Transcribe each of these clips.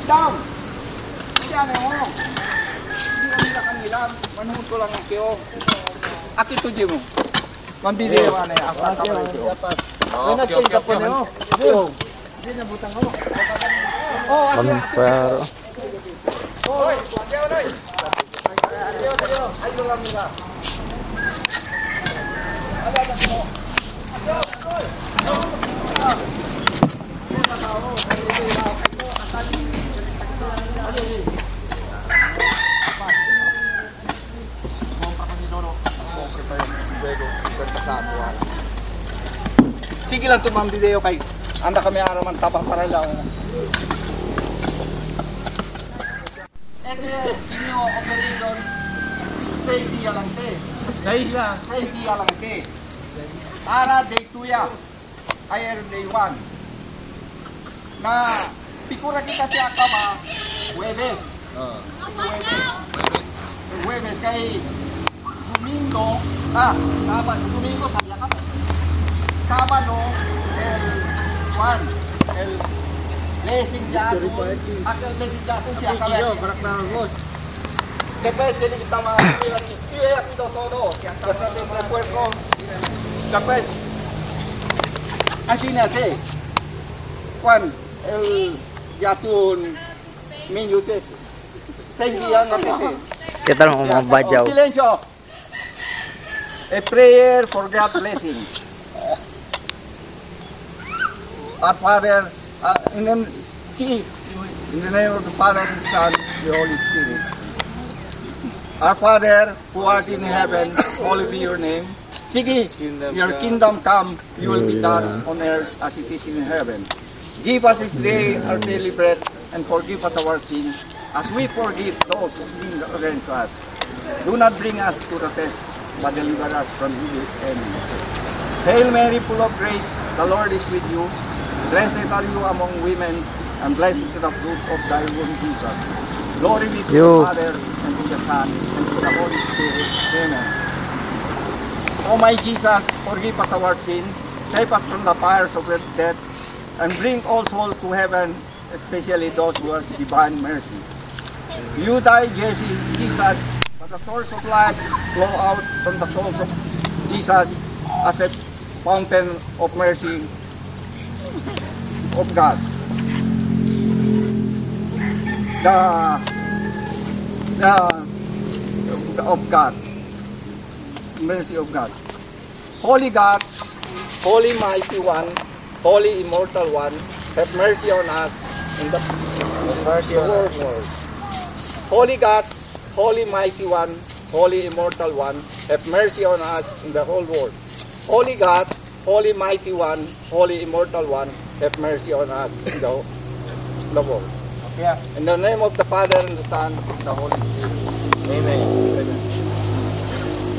Dam! Yan mo. Hindi kami na kanila. Manuhod ko lang ang kiyo. Aki to mo. Mambili naman eh. Apa ka ito? Hindi na butang ko. Oh, aki. Oy, diyo na. Diyo. Ay mo lang nila. Ada mo. Oy. Sige lang tumang video kay anda kami araman tapang para lang. Inyo operation safety lang te. Safety lang te. Para day 2 ya. Higher day 1. Na pikura kita siya ka ba? Huwebes. Huwebes kay Domingo. Domingo sabi ka ba? Sabado, el blessing jato, akal blessing jato siya kami. Después tiene que estar más aquí todo, que hasta el cuerpo. Después, así nace. Juan, el jatun minutos, 6 días nace. ¿Qué tal mga badyaw? Silencio. A prayer for God's blessing. Our Father, in the name of the Father, and the Son, the Holy Spirit. Our Father, who art in heaven, hallowed be your name. Sige, your kingdom come, you will be done on earth as it is in heaven. Give us this day our daily bread, and forgive us our sins, as we forgive those who sin against us. Do not bring us to the test, but deliver us from evil. Amen. Hail Mary, full of grace, the Lord is with you. Blessed are you among women, and blessed is the fruit of thy womb, Jesus. Glory be to the Father, and to the Son, and to the Holy Spirit. Amen. O my Jesus, forgive us our sins, save us from the fires of death, and bring all souls to heaven, especially those who have divine mercy. You died, Jesus, but the source of life flow out from the souls of Jesus as a fountain of mercy of God. Of God. Mercy of God. Holy God, Holy Mighty One, Holy Immortal One, have mercy on us in the whole world. Holy God, Holy Mighty One, Holy Immortal One, have mercy on us in the whole world. Holy God, Holy Mighty One, Holy Immortal One, have mercy on us in the world. Yeah. In the name of the Father, and the Son, and the Holy Spirit. Amen. Amen.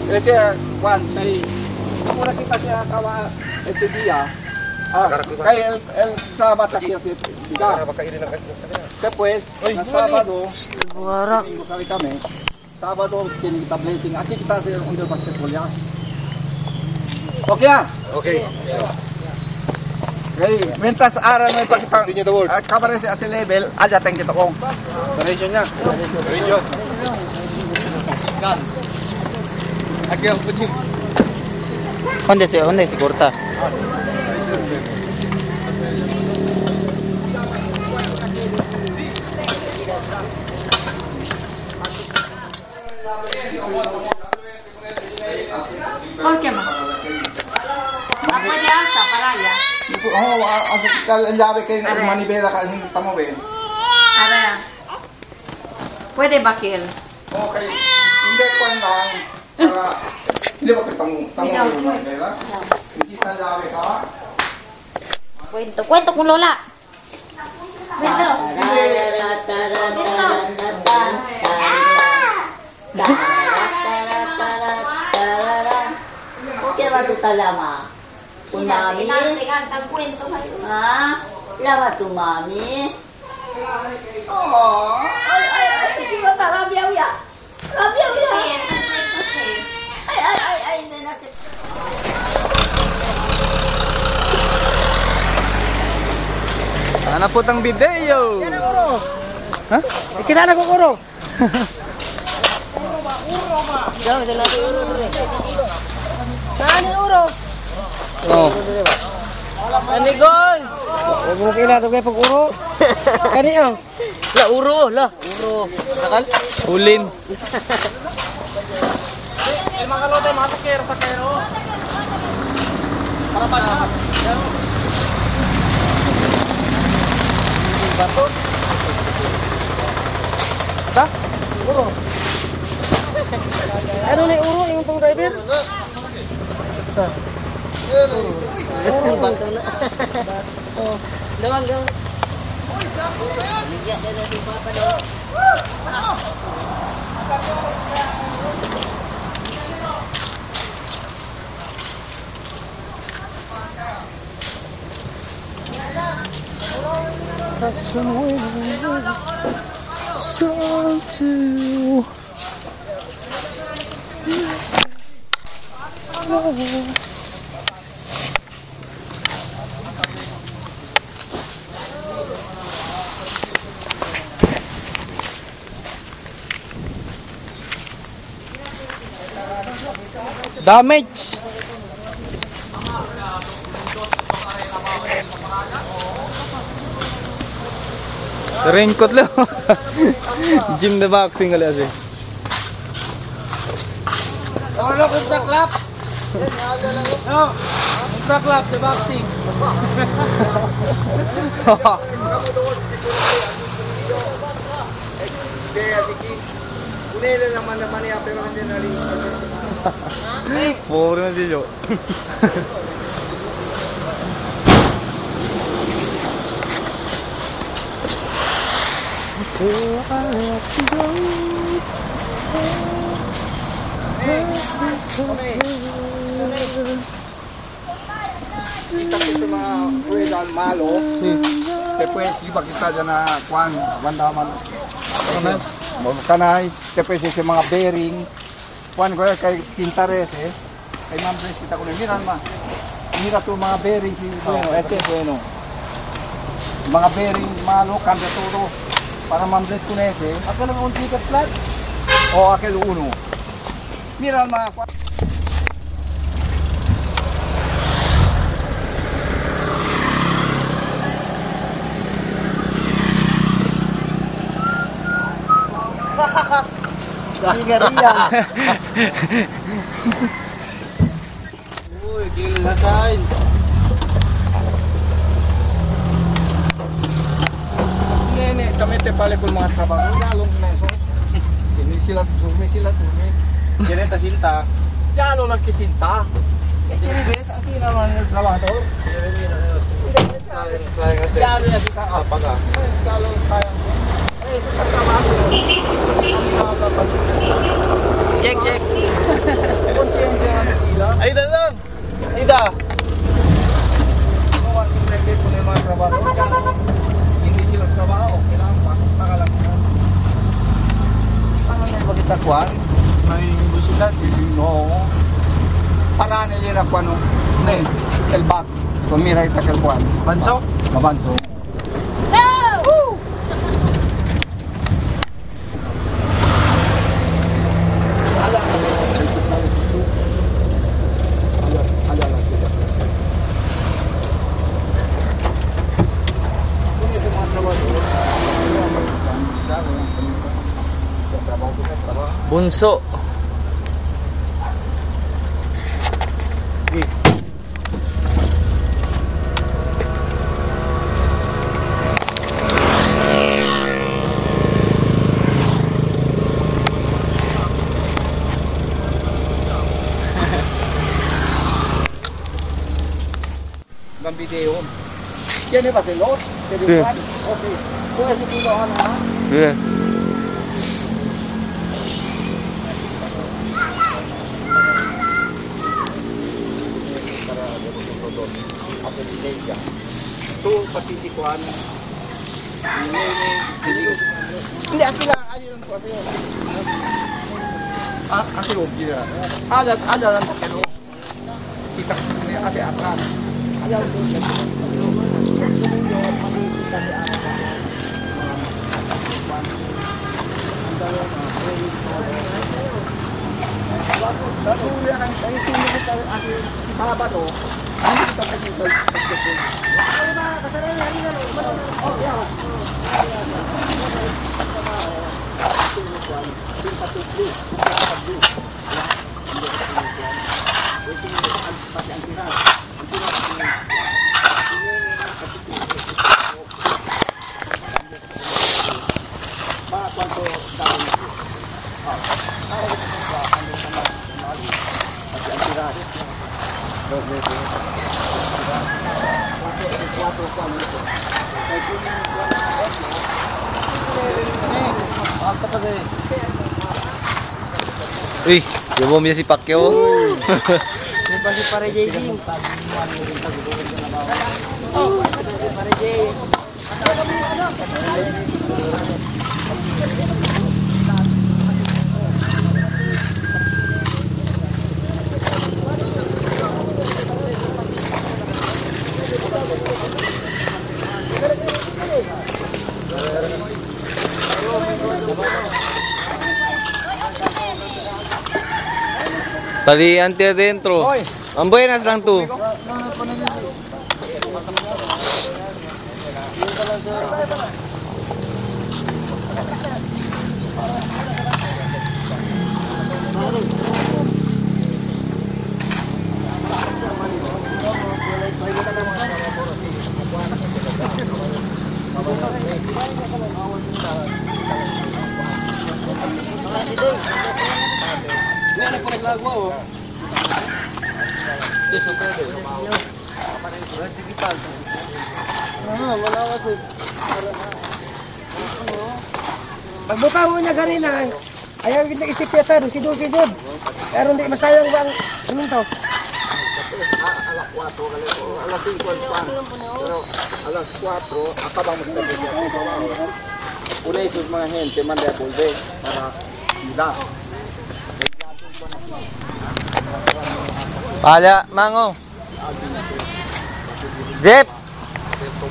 Ito, Juan, may muna kita siya kawa ito dia. Kaya el Sabado aquí si biga. Después, na Sabado, domingo kami kami. Sabado kita blessing. Aquí kita sa under basketball ya. Okay ah? Okay. Okay, mentas araw mo ipakipang kabarin sa level, aja tayong kita kong. Donation niya. Donation. Aquí ang puting. Onde si corta? ¿Por qué más? Apoyarse para allá. Ang labi kayo ng manibela ka, hindi tamo ba yun? Ahora, puede bakil. Okay, hindi ko lang, hindi ba kayo tango yung manibela? Hindi ka labi ka? Cuento con Lola. Cuento. ¿Qué va tu talama? ¿Tu mami? Cantan cuentos. ¿Ah? ¿Lava tu mami? Oh, ay, siya ka, rabiyaw ya. Rabiyaw ya. Ay, hindi natin. Sana po tang video. Yan ang uro. Ha? Ikilala ko uro. Diyan, dala ko uro. Saan yung uro? Oh. Anigoy! Huwag mo kilala kayo pag uro. Kaniyo? La uro. Nakal? Ulin. Mga kalote, mga takero sa kayo. Para pa na. Bato? Ba? Uro. Ano na yung uro? Yung pang driver? Uro bato na. Lawan. Ligyan na natin papa daw. Damage. Raincoat lang. Gym na boxing kali asi. Ano kung clap? No. Kung clap sa boxing. Kunila naman niya pero hindi na rin. Pobre na si Jo. So I have to go. Kita ko sa mga pwedang malo. Después iba kita dyan na kuan, bandaman. Kanay, después sa mga bearing. Kuan ko kay Quintares Kay Ma'am Grace kita ko na miran ma. Mira to mga bearing si bueno, bueno. Mga bearing malo cambia todo. Para Ma'am Grace ko na Ako lang ang ticket flat. O aquel uno. Mira ma. Sigarilya. Uy, gila na tayo. Nene, kami te pale kung mga trabaho. Lalong na eso. Sumisilat. Direta silta. Jalo lang kisinta. Kasi naman yung trabaho. Jalo na kita. Apaga. Jalo tayo. Check. Ay, dalang! Ida! Hindi sila trabaho, kailangan pasok na ka lang. Ano na yung magkita kuhan? May busilan, no. Para nila na kuhan, no. El back. Tumira ita kay kuhan. Banso? Mabanso. Bunso. Ng video. Yan ba tilot? Sí. Okay. Pwede dito ha. Yeah. Ito patitikuan. Ini Hindi, akila, ayun ko kasi. Kasi obvious. Ada lang pakelo. Kita ko niya kasi atras. Ayaw ko siya. Uy, yung niya si Pacquiao. Pagi para JJ. Oh, para JJ. Taliante adentro. Ang buenas lang to. Pagbuka mo niya ganina, ayaw kita isip ya tayo, sidod-sidod. Pero hindi masayang bang sumintaw. Alas 4 kali ko. Alas 5 pa. Pero alas 4 acabamos de trabajo. Una de sus mga gente manda a volver para cuidar. Pala, mango. Jeep.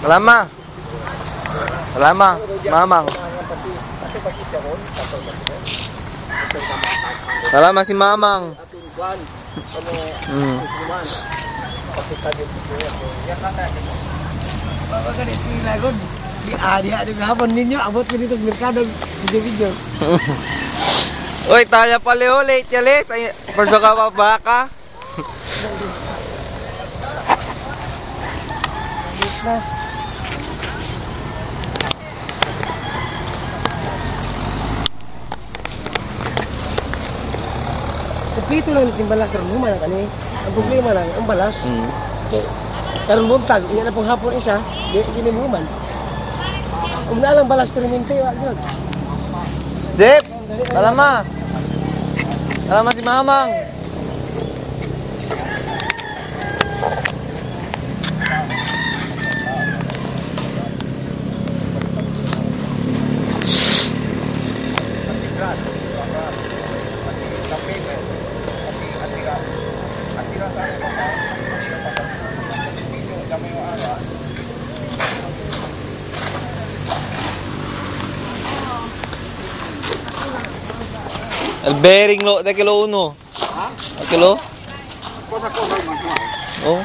Salama. Salama, mamang. Salama si mamang. Bapak kan isi lagu di ada hapon ninyo abot mo dito sa merkado video. Uy, taya paleo, late ya late. Perso ka pa baka. Kupito lang yung balas karon humana kani. Ang problema lang ang balas. Okay. Karon buntag, iya na pang hapon isa, di kini human. Kung na lang balas permente wa gyud. Jeep. Salama. Salama si mamang. El bearing lo de kilo 1. Ha? El kilo? Cosa man ko. Oh.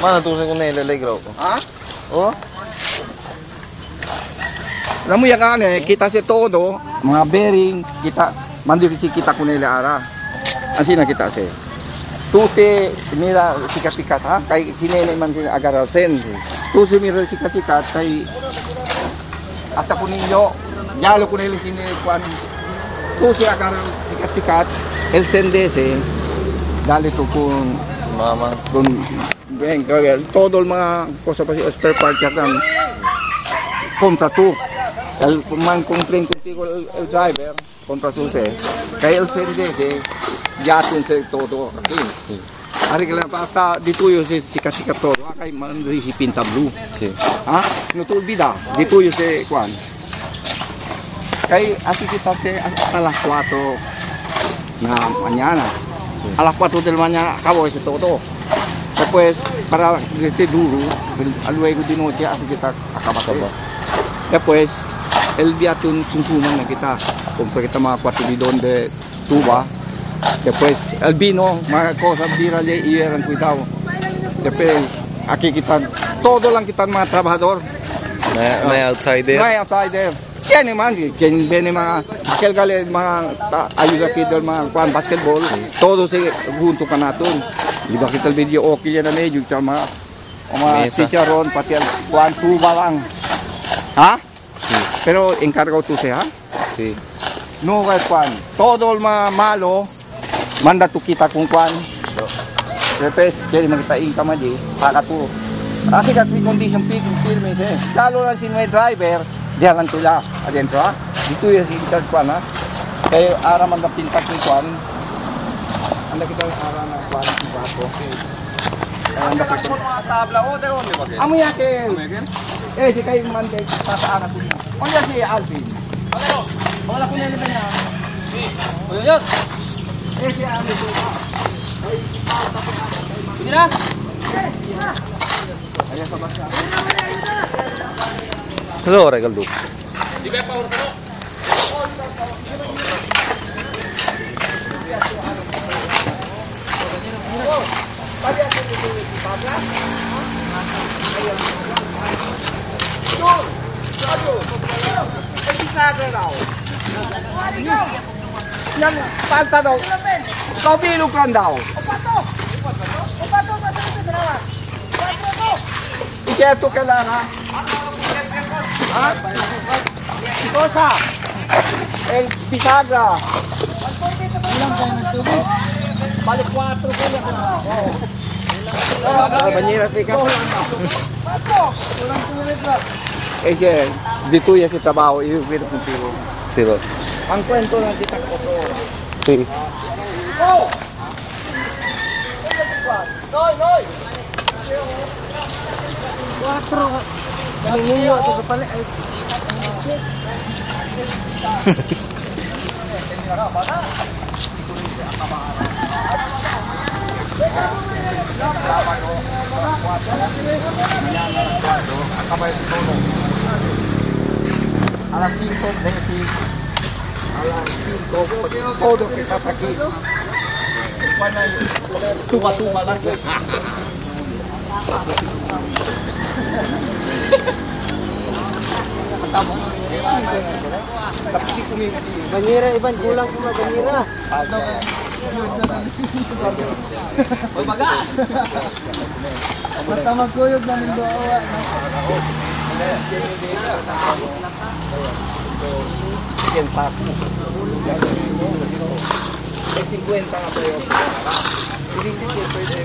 Mana tu sa kanila legro ko. Ha? Oh. Alam mo yan kita si todo, mga bearing, kita, mandiri si kita kunila ara. Asi na kita si. Tute, mira sikat-sikat ha, kay sinene man sila agar sen. Tute mira sikat-sikat kay ata kuninyo, yalo kunila sini kuan. Tute agar sikat-sikat, el sendese, dali to kun Mamang. Ben, todo el mga cosa pa si spare part yan contra tú. El man complain contigo el driver contra tú se. Kaya el sendese ya tunse todo aquí. Sí. Ari que la pasta di tuyo se sikat-sikat todo. Kay man si pinta blue. Sí. Ha? No te olvida, di tuyo se kuan. Kay así kita hasta las 4 na mañana. A las 4 de la mañana acabo ese todo. Después, para que esté duro, luego de noche así kita acaba todo. Después, el día sungsuman na kita. Kung sa kita mga 4 bidon de tuba. Después, el vino, mga cosas, bira, iyer, ang cuidado. Después, aquí kita, todo lang kita mga trabajador. May outsider. May outsider. Yan naman, quien viene aquel gale, ayuda aquí del kuan basketball, todos junto ka natin. Di ba kita video okay yan na medyo, mga chicharon, pati kuan tuba lang. Ha? Sí. Pero encargo tu siya, ha? Sí. No, kuan, todo mga malo, manda tu kita kung kuan. Repes, jadi makita income aja, saka tu. Kasi kasi condition firme eh. Lalo lang si may driver, diyan lang sila adentro ha. Dito yung si kuan ha. Kaya ara man na pintak ni kuan. Anda kita ara na kuan si bago. Anda kita tabla o de onde ba? Amo yakin. Si kay man kay sa ana ko. Onde si Alvin? Ano? Wala ko niya niya. Si. Oyot. Si Alvin. Mira. Hello, regal do. Di ba power to? Yang panta daw. Kau bilukan daw. Ito kailangan. Ha? Cosa? El bisagra. Ilang tayo ng tubig? Balik 4 ko lang. Banyera tika. Dito ya si trabaho, i-wait contigo. Sí, bro. Ang kwento ng kita ko to. Sí. Oh! Noy! 4. Nangingiyo ito ka pala. A las 5 de aquí. A las 5 todo que está aquí. Tuba lang. Banyera, Iban, kulang ko banyera. Oy, baga. Basta magkuyog na ng doa. Quién sabe. 50 na tayo. Hindi ko pwede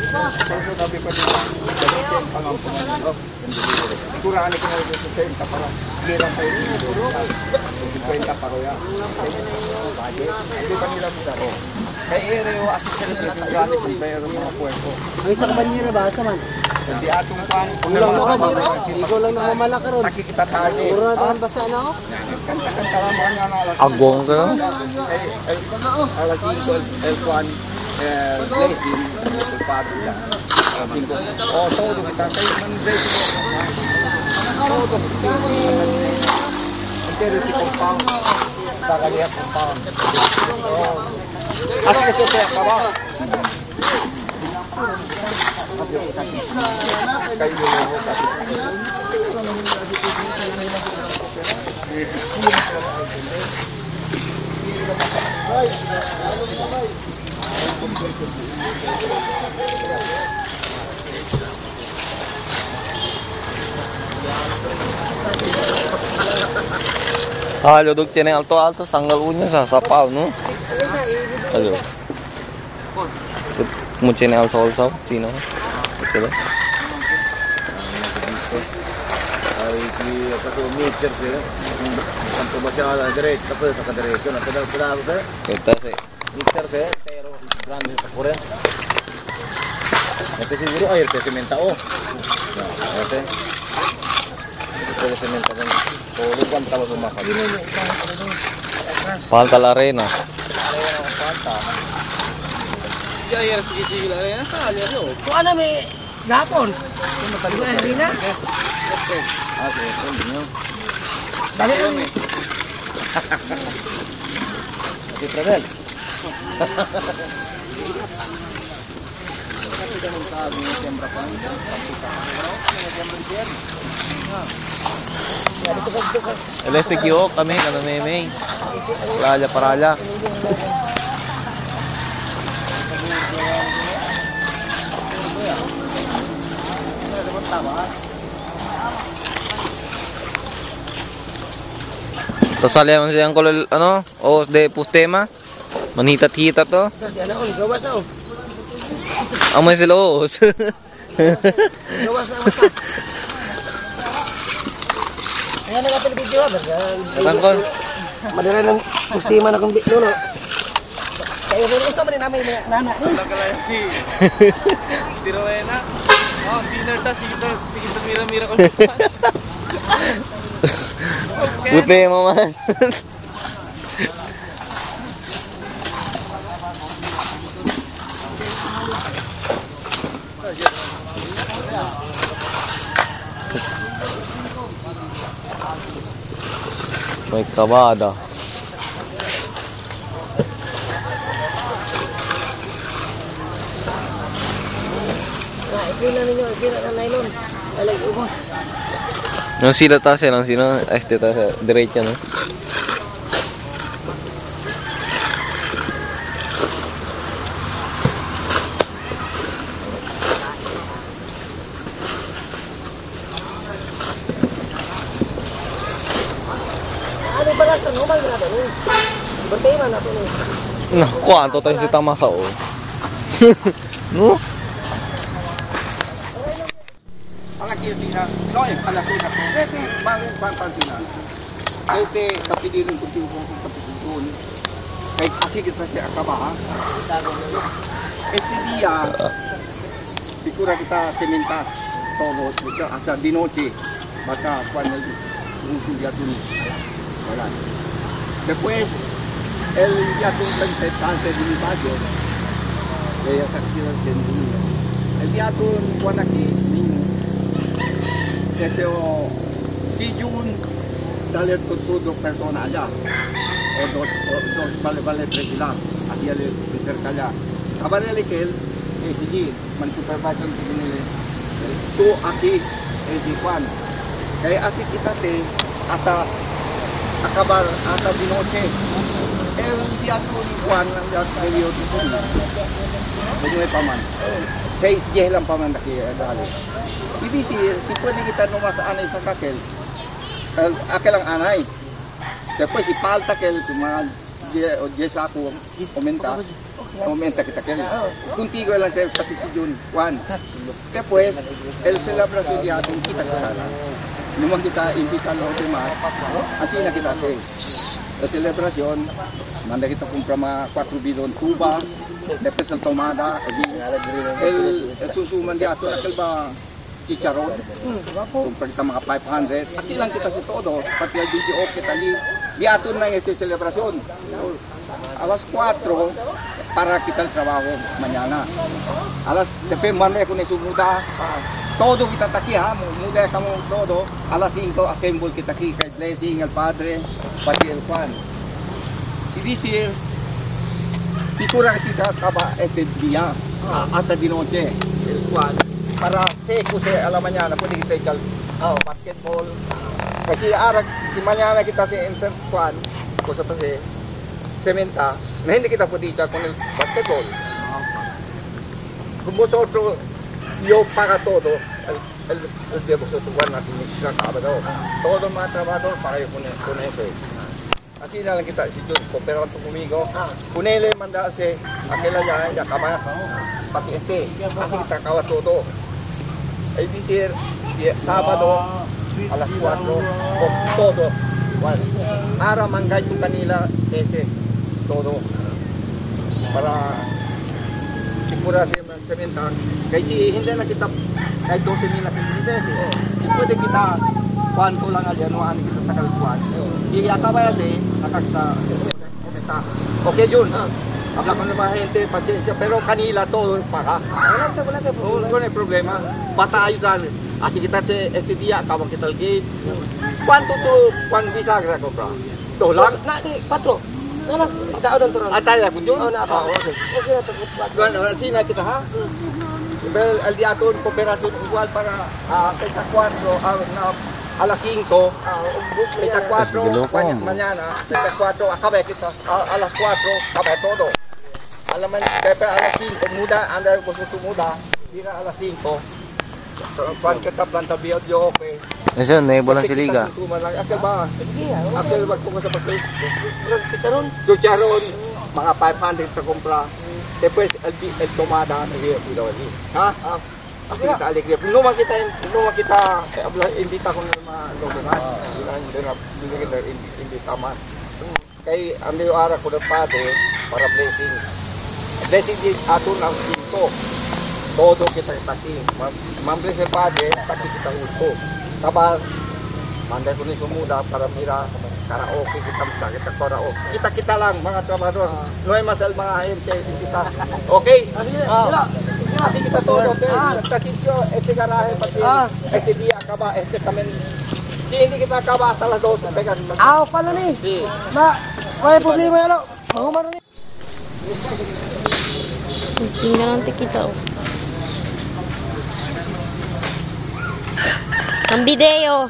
Por eso no me puede kurang ko na sa 60 para hirang tayo 50 pa ko yan. Hindi pa nila mo kaya ere o assist na yung gani kung mayroon mga puwerto. Ang isang banyera ba sa man? Hindi atong pan. Kulang na ka, ikaw lang nakamalak ka ron. Nakikita tayo. Puro na tahan basa na ako. Kanta-kanta lang mga nga na. Agong ka? Alas 5, el Juan, blessing, culpado lang. Todo kita kayo man blessing. Todo. Entero si compound. Tagaliya compound. Así que se acaba. Kayo Halo, dog tiene alto, sanggal unya sa sapaw, no? Halo. Mo tiene alto, sino? Ito Ay, kasi meter siya. Tanto ba siya ala direct, tapos sa kadiretso na pedal siya. Kita sih. Meter siya, pero grande sa kuren. Ito siguro air ke sementa oh. Nah, ito. Ito sementa kan. Lugan tama sumakas. Yun yung ibang ano doon. Atras. Pantal Arena. Arena ng kwanta. Kaya sige lang yan sa ano. Kung ano may gapon. Diba, hindi na? Ah, sige. Yun. Dali lang. Sige, Fredel. Electric yoke kami, kano meme. Paralya. Tapos salihan siyang kolol, ano, o de pustema. Manhitat-hitat to. Yan na, gawas na. Amoy sila os. Gawas na mata. Ayan na natin video. Tangkol. Madala ng kustima na kung no. Kaya rin isa man namin nana. Tiro na. Oh, dinner ta sige mira ko. Buti mo man. May kabada. Ipila ninyo, ipila na nylon. Alay, ubos. Nang sila ta lang sino, este ta sa diretso no. Ano ba lang sa normal na natin? Bantay man natin eh. Nah, kwanto tayo si Tamasao. No? Palagi sila. Noy, palagi na. Kasi bagong kwantan sila. Kasi kapilirin ko sila kung kapilirin. Kahit kasi kita siya akabahan. Kasi dia, sigura kita sementas. Todo, hasta di noche. Baka cuando uso dia tu. Wala. Después, el día tu cáncer de mi padre. Kaya sa kasilan sendiri. El día tu kuan aquí, niño. Kasi si June dale todo persona allá. O dos vale tres sila. Aquí le cerca allá. Kabarele que él sige, man supervisor ko nila. Tu aquí si Juan. Kaya así kita te hasta acabar hasta di noche. El día tu ni Juan ya salió tu sila. Begitu paman. Kaya diyan lang paman daki dali. Ibig si pwede kita numas anay sa kakel. Akel ang anay. Después si palta kel mga Jesa ako aumenta kita kel. Contigo lang sa si June 1. Después el celebración dia ating kita sana. Naman kita imbita lo demás. Así na kita say. La celebración manda kita compra mga 4 bidon tuba. Después el tomada, el susuman dia ato nakal ba chicharon. Compra kita mga 500. At lang kita sa todo. Pati ang video kita di ato na yung celebrasyon. Alas 4 para kita trabaho mañana. Alas, depende man ako na sumuda. Todo kita taki ha, muda kamo todo. Alas 5 assemble kita ki kay blessing al Padre, pati el Juan. Ibisir Sigura kita kaba este día hasta di noche el Juan para seco se a la mañana puede kita echar basketball kasi arag si mañana kita si Enter Juan cosa pa si cementa na hindi kita pwede echar con el basketball como nosotros yo paga todo el de vosotros Juan natin nakakaba daw todo mga trabador para con eso así na lang kita si Jun cooperan to conmigo punele manda si aquella ya kama pati este así kita kawa todo ay decir Sabado alas 4 todo para manggay yung kanila ese todo para sigura si sementan kasi hindi na kita kahit 12,000 na pinili pwede kita kuan ko lang alyan no ani kita sa kalikuan. Di akabay ate nakakita. Okay Jun. Habla con la gente paciencia pero kanila to para. Wala na problema. Basta ayudan. Así kita este día acabamos kita lagi. ¿Cuánto tu cuán visa kira ko bro? $2 Na di patro. Nala, daon turun. Atay ako Jun. na apa? Okay. Okay na to. Kuan sina kita ha. Well, el día to cooperación igual para fecha 4 a las 5. Fecha 4 mañana. Fecha 4 acabé kita a las 4 acabé todo. Alaman pepe a las 5 muda anda con su muda. Dira a las 5. Kuan kita planta biot yo okay. Ayun, naibolan si Liga. Akal ba? Akal ba ko sa pagkain? Chicharon. Chicharon, mga 500 sa kumpra. Después el tomada ni Piloni. Ha? Así kita alegría. No makita invita ko ng mga lugar. Hindi kita invita man. Kay ang ara ko na pade para blessing. Blessing din ato ng pinto. Todo kita kasi. Mambre sa pade, pati kita uso. Tapos mandai ko ni sumuda para mira karaoke kita karaoke. Kita lang mga trabahador. No hay masal mga gente kita. Okay? Así kita todo, okay? Kasi este garaje pati este día acaba este también. Si hindi kita acaba hasta las 12 pegan. Aw pala ni. Si. May problema yan. Mahumano ni. Tingnan natin kita. Ang video.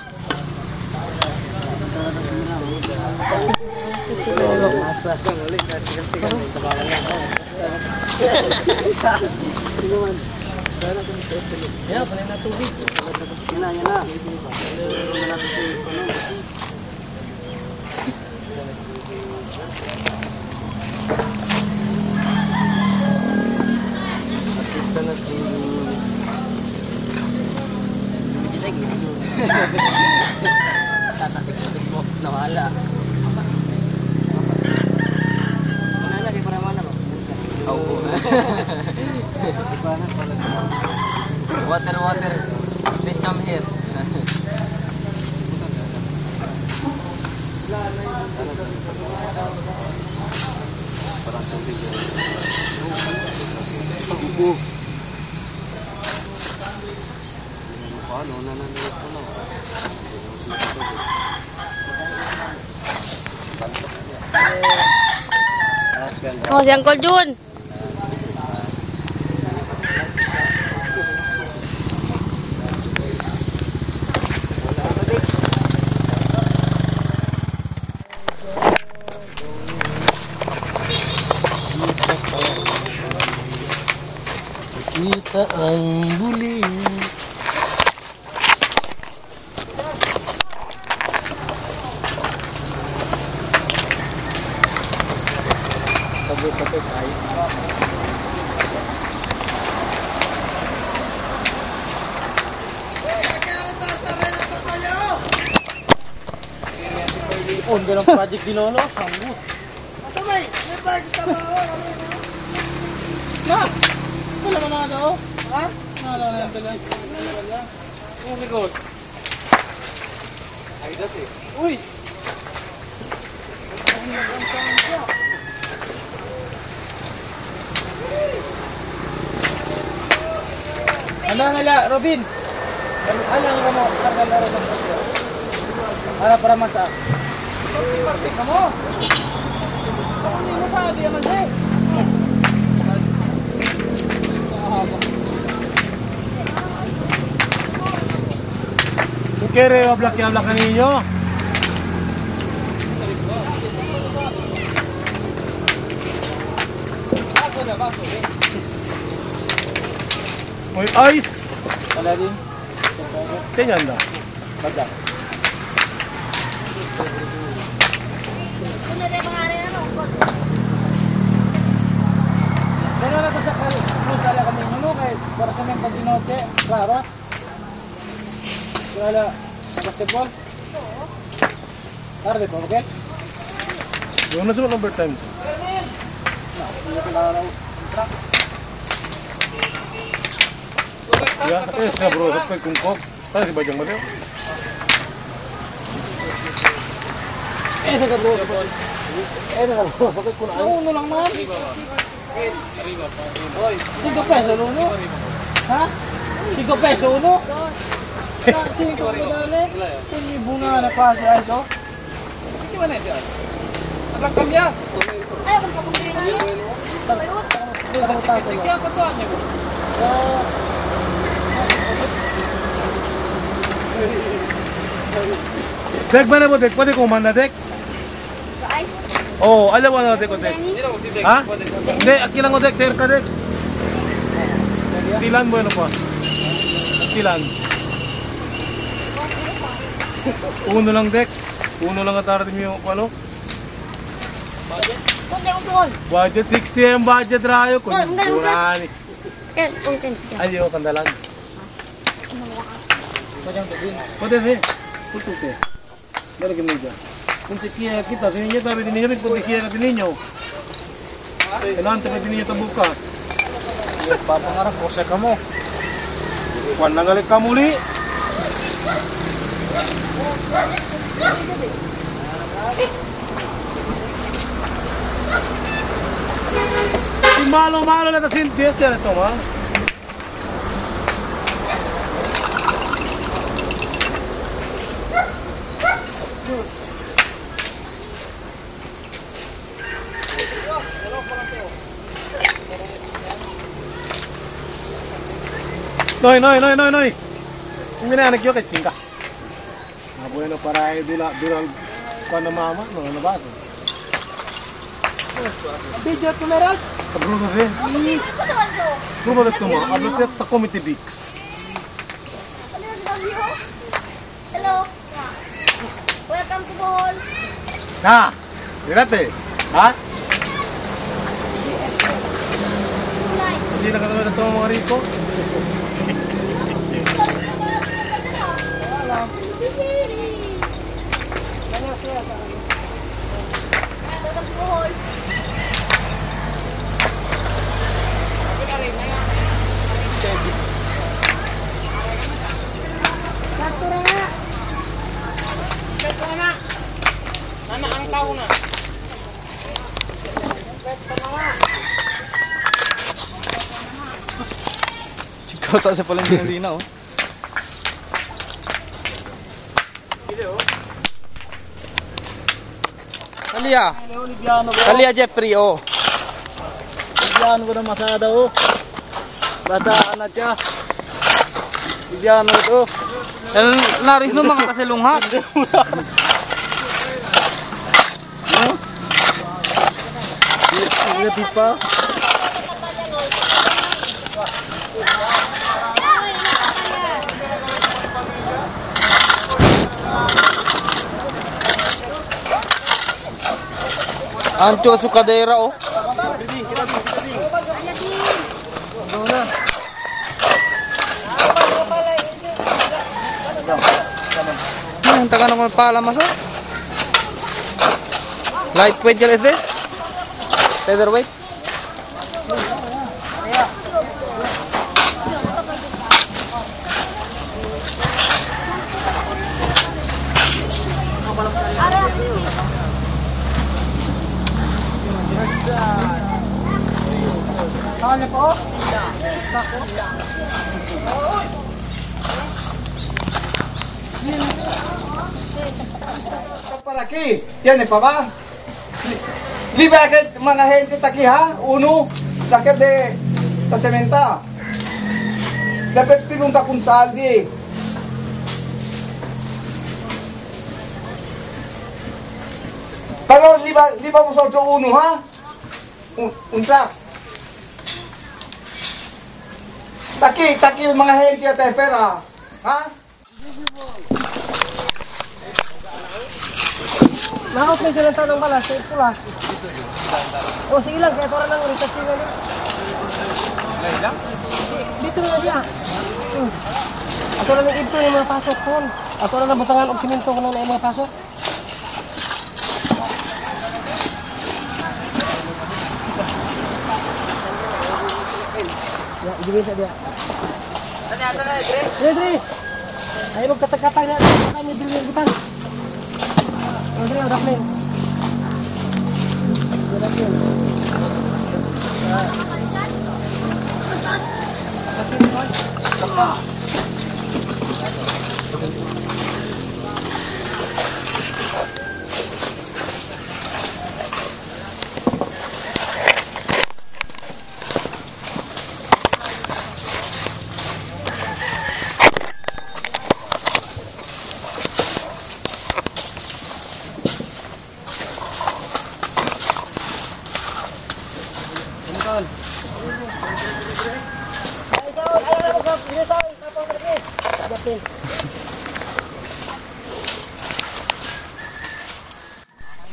Si Lolo. Ya, paling na tubig. Yan na. Tatatik-tatik mo, nawala. Wala na, di para mana mo? Oo. Water. Please come here. Parang tubig yan. Paano? Nananayot ko lang. Oh, si Uncle Jun. Kita ang buling. Oh, ganang project di Lolo. Sanggup. Matabay! May project ka ba? Na! Wala mo na daw? Ha? Wala na yan talaga. Oh my God. Ay, dati. Uy! Ano nila, Robin? Alam ka mo, nagalaro ng presyo. Para para masa. Party ka mo. Hindi mo sa di naman eh. Kere oblak ka ninyo. May ice. Wala din. Kaya anda. Bada. Pero na to sa club dala kami nuno kay para sa mga paginote, klaro. Wala basketball. Tarde po, okay? Doon na sa overtime. Hindi ko laro. Ya, es bro, kung kok. Tayo si Bajang Mario. ka bro. Bakit ko na? Uno lang man. 5 peso uno. Ha? 5 peso uno? 5 medale? 1,000 na na klase ay ito. Gimana ito? Alang kamya. Ay, magpakumbili niyo. Kaya patuan niyo. Dek, mana mo dek? Pwede kumanda dek? Ay, Oo, alam mo na dek o dek? Ha? Hindi, akilang o dek, ter ka dek. Kilan mo ano pa? Kilan? Uno lang dek. Uno lang atarating mo yung ano? konti ko doon. Budget 60 ang budget rayo. Kung Yan, ganun, kurani. Yan, konti. Ayaw, kandalan. Pwede rin. Putuke. Dari ke meja. Kung sikia kita, sininya tabi dininya rin, pwede kia natin ninyo. Kailangan tabi dininya tabuka. Papangarap ko sa kamo. Kuan lang galit ka muli. Malo-malo na kasi hindi siya ito, ha? Noy. Kung ginaanak yun, kahit tingka. Bueno, para dural kuan na mama, no, ano ba? Video tumeral. Bruno ve. Bruno de tuma, ablo te ta committee bix. Hello. Welcome to Bohol. Ha. Dirate. Ha? Hindi na kami na mga rito. Welcome to Bohol. Nana ang tao na. Ikaw ta sa palang Molina oh. Kalia Jeffrey oh. Ibyan ko na masada oh. Basta anak siya. Ibyan ko to. Laris mo mga kasalunghat. Iya pipa. Ancho sukadera oh. Ang taga naman pala maso. Lightweight galis de. Featherweight. Kaya po? Para aquí, tiene papá. Libre que mga gente está aquí, ha? Uno, saque de la cementa. Dapat pinunta kung saldi. Pero di ba mo sa uno, ha? Unsa? Taki yung mga gente at pera, ha? Naot may silang tanong pala, sa pula. O sige lang, kaya tora lang ulit kasi nga niya. Dito na niya. Ato na nag-ibto yung mga pasok ko. Ato na nabutangan og simento ko na yung mga pasok. Ya, ibigay sa dia. Tanya, Dre. Dre. Ayo magkatag-katag na kami dili ng butang. Andre, udah play.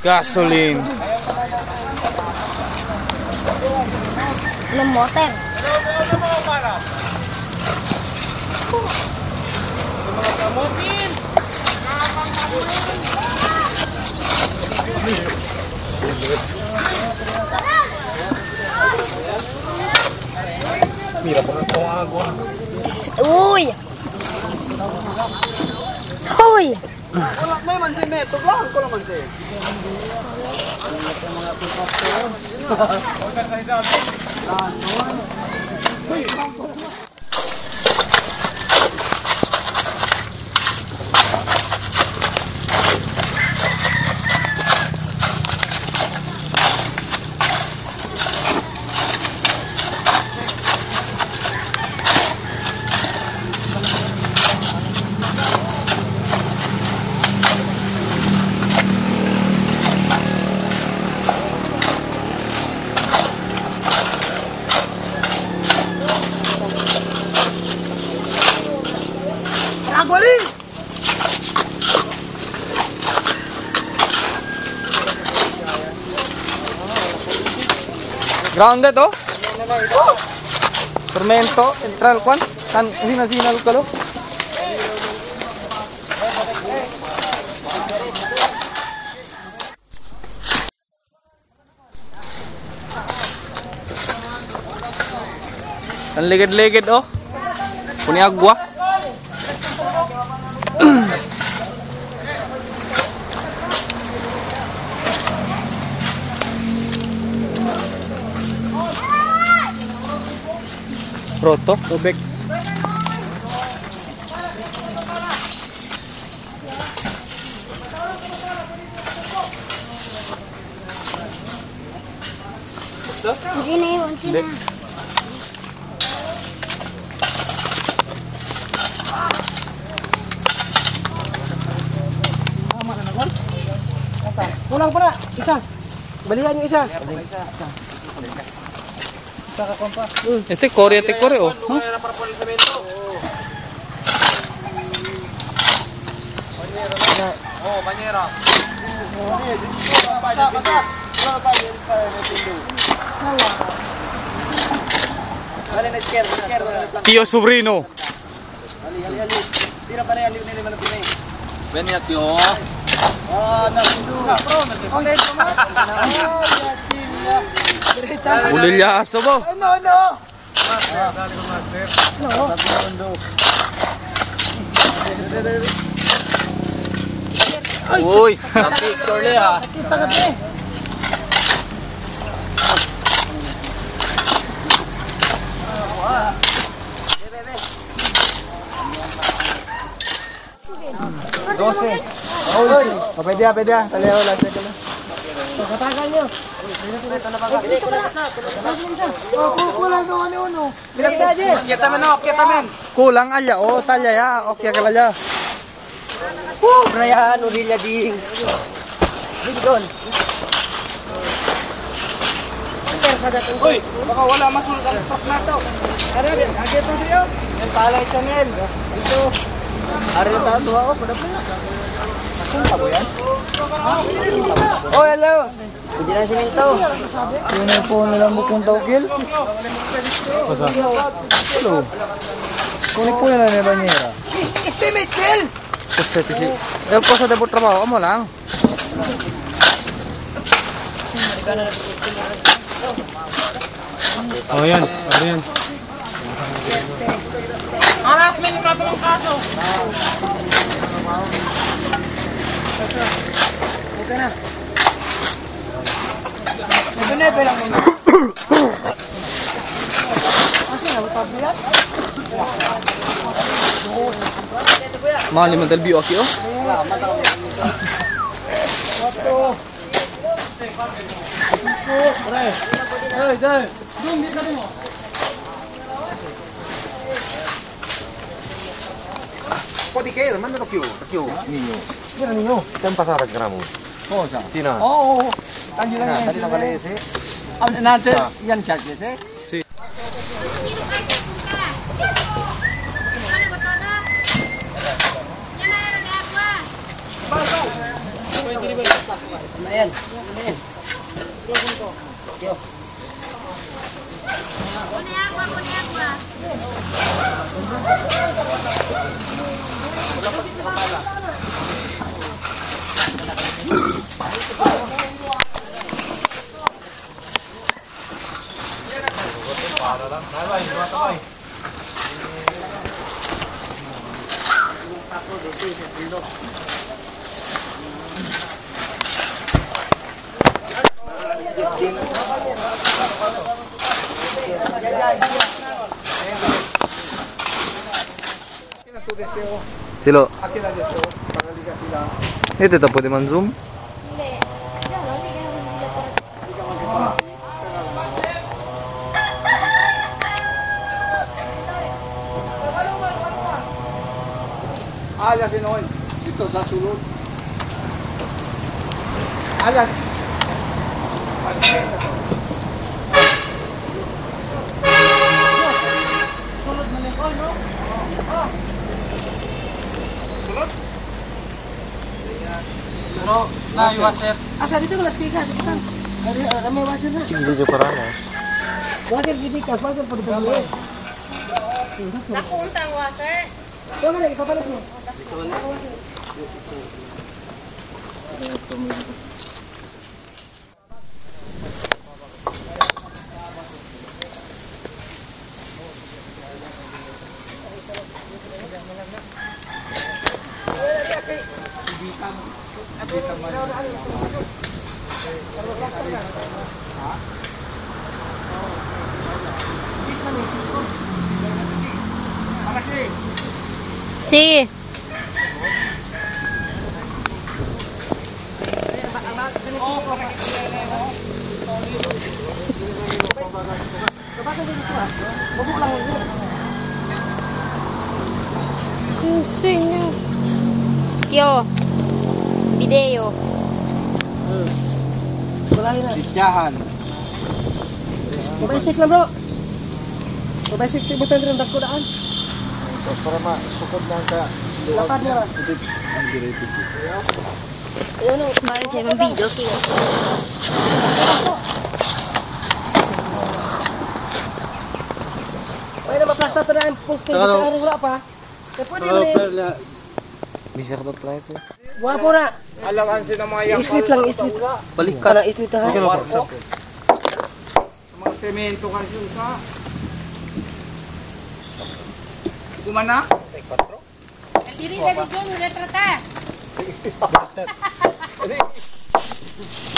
Gasoline. Ilang motor. Mira, por ito ang agua. Uy! Uy! Wala may man si Meto, lang ko naman si. Grounded oh. Tormento, entral kwan. Kan sinasinal ka lo. Kan leged-leged oh. Puni agwa. Proto, tubig. Hindi na yun. Hindi. Kulang pa na, isa. Balihan yung isa. Isa ka kompa. Este kore oh. Huh? Oh, banyera. Tio Sobrino. Tira pa rin, aliw nila malapit na eh. Benya tio. Bulilyaso mo. Uy, picture le ha. Pwede ya. Taliho lang sa kala. Katagal nyo. Kulang daw ano. Kita men. Kulang alya oh, talya ya. Okay kalaya. Brayaan, Urilla ding. Bigdon. Uy, baka wala masunod ang stock na to. Ano din, agad to siyo. Yan pala yung channel. Ito. Ari yung tato ako, pada pa yan. Nakunta mo yan? Oh, hello. Hindi na sininto. Sino po nila mo kung tawagil? Hello. Kunik po nila ni Banyera. Estimate, Phil! Kusete si. Eh ko sa debut trabaho mo lang. Oh, yan. Ano yan? Harassment yung ng kaso. Okay na. Ito na, belang mo na. Kasi na, magpabulat. Mahal naman talbiyo aki oh. Pwede kayo, man na kyo ninyo. Yan ninyo. Kan pasarag ka na mo. Oo, sa. Sina? Oo. Andiyan lang yan. Dali na balik eh. Natin, yan siya, eh. Silo. Akin na dito, pagaliga sila. Ito ta pwede man zoom. Hindi. Diyan lang, hindi ka Alas inoon. Dito sa sulod. Alas. Sulod na nito, no? Sulod? Pero, na-washer. Asa dito kelas 3 sebutan. Kami wasir na. Cing video paranas. Wasir di kas, wasir pada dulu. Nakuntang water. Tama na ipapalit mo. Sige. Sino? Yo. Video. Mulai na. Sisyahan. Basic lang bro. Basic sebutan rin dako daan. Para masukod lang ka. Lapad na. Ayun o, mali siya ng video. Sige. Pwede na maplasta ito na ang poste. Bisa na rin wala pa. Kaya pwede mo rin. Bisa ka flight eh. Wapo na. Alangan sinamayang. Islit lang, islit. Balik Kana islit ha. Mga semento ka sa. Kumana? Diri na video nyo, retrata.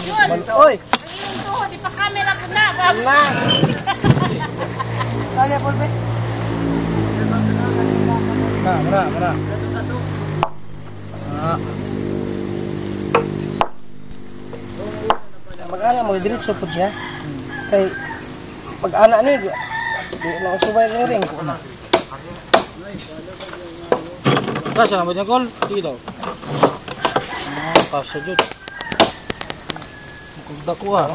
Yun. Oy. Ang iyong tuhod, ipa-camera ko na. Na. Kaya po be. Mara. Mag-ana mo diretso po siya. Kay pag-ana ni di lang subay ng ring ko na. Kasya na ba niya call? Sige daw. Kasya jud. Kugda ko ah.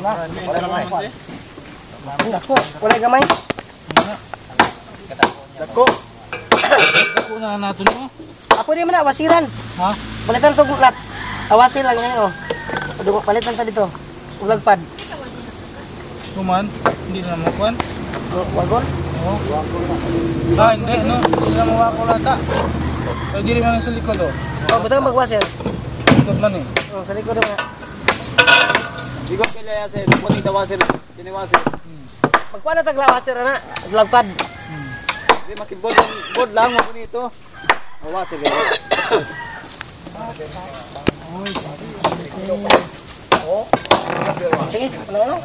Dako, wala gamay. Dako. Dako na nato no. Apo di man na wasiran. Ha? Palitan to lat. Awasin lang ngayon. Dugo palitan ta dito. Ulagpad. Kuman, hindi na mo kuan. Wagon. Oo. Ah, hindi no. Hindi na mawako lata. Ay diri man sa likod oh. Oh, betul magwasir. Likod man eh. Oh, sa likod na. Di ko kailangan sir. Kung hindi wasir, kiniwasir. Magkuha na taglawasir na. Lagpad. Hindi makibod lang mo nito. Wasir ka. Oh. Sige, ano?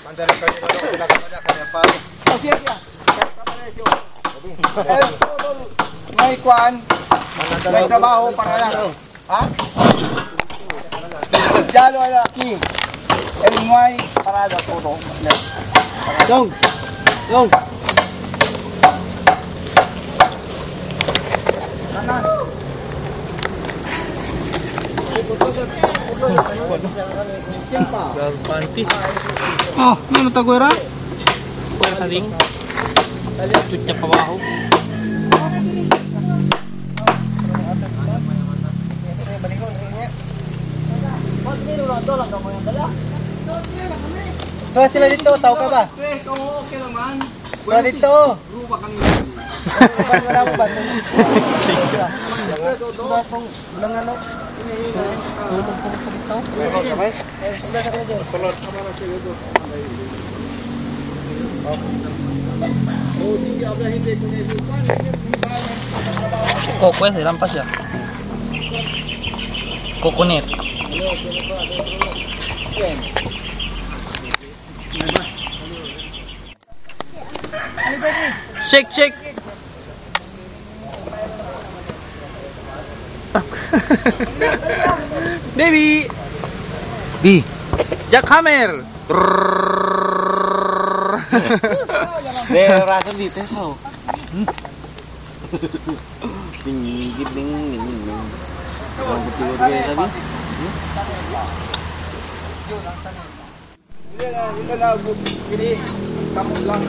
Pandara kayo na pinakamadya kanya pa. Oh, siya. May kwan. May trabaho para yan. Ha? Jalo ay laki. Elingway para da todo. Dong. Dong. Oh, ano tagwera? Kuya saling. Tutya pa baho. So sila dito, tao ka ba? Okay naman. Sila dito. Wala mo ba? Ulang ano? Koko ya, dirampas ya. Kokonit. Shake, shake. Baby. Di. Jackhammer. May rasa dito sao. Dingigit ding. Ang betul kayak tadi. Hindi na, hindi. Kamu lang.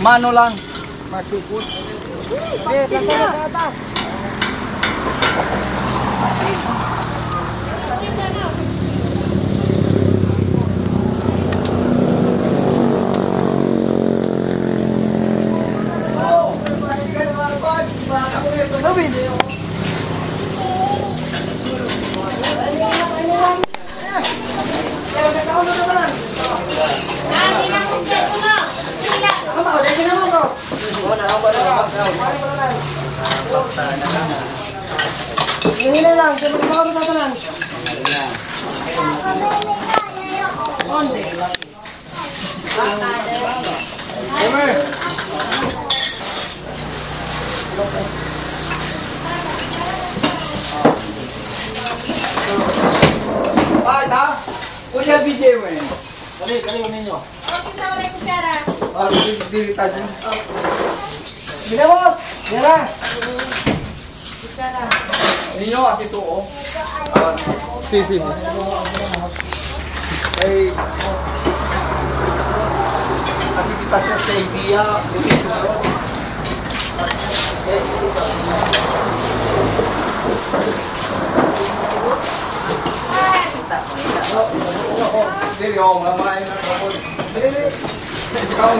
Mano lang. Matikot. Ini lang, jangan lupa makanan. Ada, punya video ini. Kali ninyo. Dili tayo. Mira boss, mira. Ninyo at ito oh. Sí, sí. Ay aktivitas sa India. Dili oh, mamain na ako. Dili. Ikaw.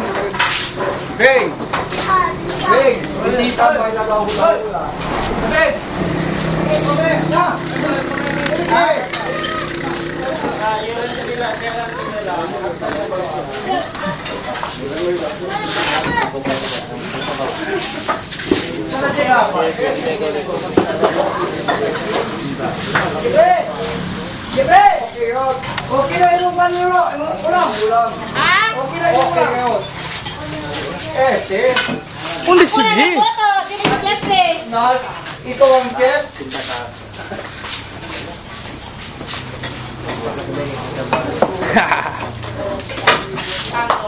Bang. Bang. Hindi tama ay nagahula. Bang. Okay na yung paniro. Ulang. Okay na yung ulang. Eh, Undi siji. ikaw ang chef.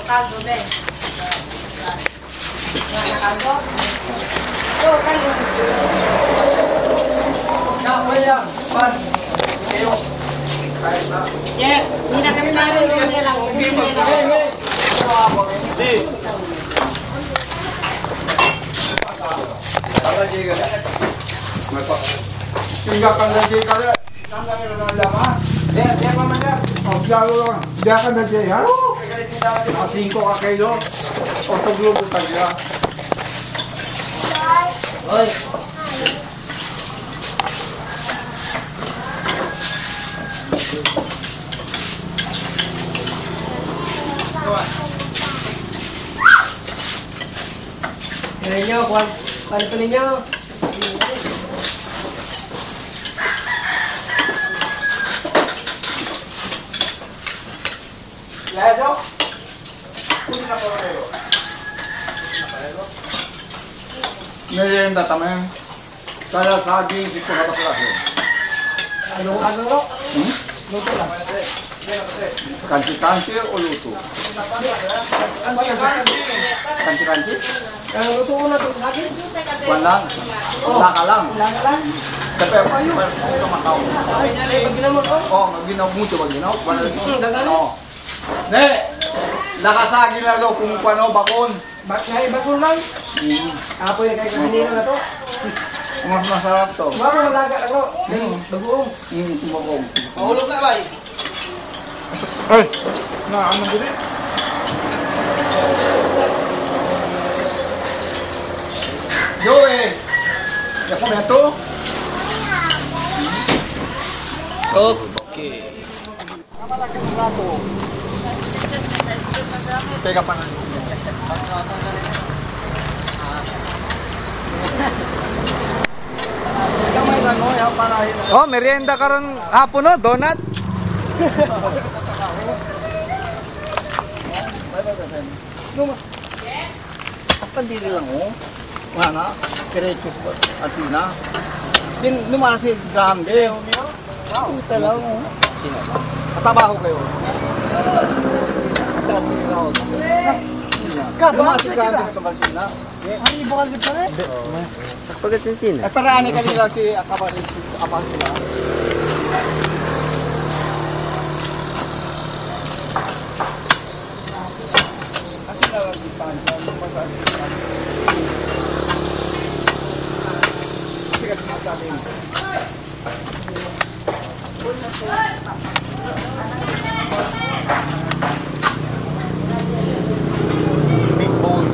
Caldo, ven. Caldo. Oh, caldo. Ya, vaya. Pan. Kayo. Yeah, mira que me da la Tinggalkan saja kalau tangga dengan lama. Dia mana? Observe dia akan saja ya. Asing kok kayak itu. Otak belum saja. Oi. Ninyo, kuan, palit ninyo. Ledo? Kunin na po kayo. Merienda también. Kaya saging dito sa klase. Ano ro? Luto lang. Kansi-kansi o luto? Kansi-kansi? Luto ko na ito lagi. Walang. Wala ka lang. Wala lang. Tapi apa yun? Ito makaw. Oh, maginaw mo ito maginaw. Oo. Ne, nakasagi na daw kung paano bakon. Bakit bakul lang? Apo yung kay kanino na to? Mas masarap to. Maro malaga ako. Bagoong. Tumagong. Mahulog na ba? Ay, na ano gini? Joey, ya komento? Okay. Apa lagi plato? Teka pa na. Kamay lang no, ya panahin. Oh, merienda karon hapon no, donut. Apa diri lang oh. Mana? Diretso po atina. Din lumasid gambe. Wow, talaw mo. Katabaho kayo. Lumasid gambe ito basina. Ay, bukal dito na. Pagkatinsin. Eh, paraan kanila si Akabarin apa sila. Kasi na lang dipan sa masabi. Sige, masabi. Big bones.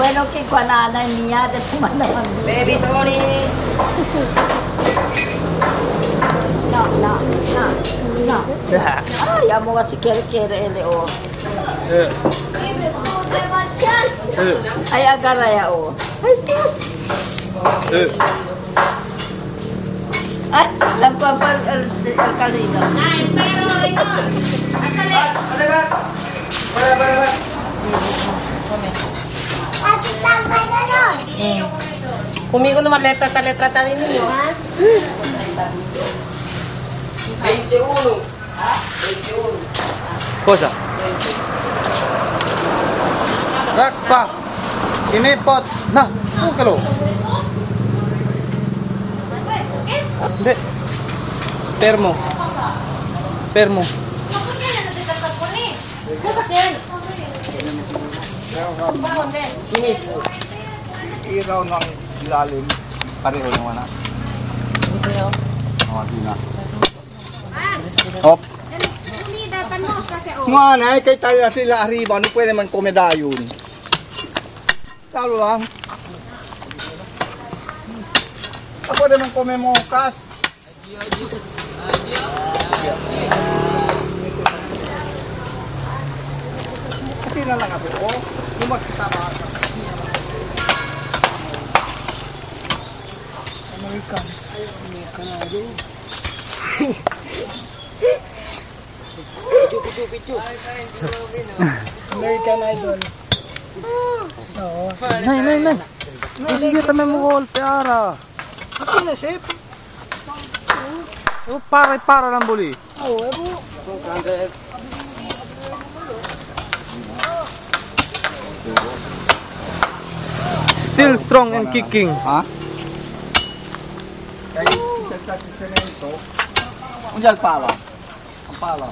Bueno, que guanana niya de pumanang. Baby Tony! No. Ay, amo nga si Kere ele o. Ay, agaraya o. Ay, ay, nagpapal alkalino. Ay, pero ito. Kumigo naman letra tayo ninyo, ha? 21. Cosa? Rakpa. Inipot. Na, kalo. Hindi. Termo. Termo. Iraw ng ilalim. Pareho naman na. Oh, di na. Hop. Nga na, kay tayo sila arriba, ano pwede man komedayon. Talo lang. Pwede man kumemokas. Kasi na lang ako, oh. Yung magkasama ka. American. American Idol. Oo. Nay. Sige tamay mo golpe ara. Ako na, chef. Oh, para lang buli. Oo, ebo. Still strong and kicking. Ha? Kaya sa semento, unjal pala. Ang pala.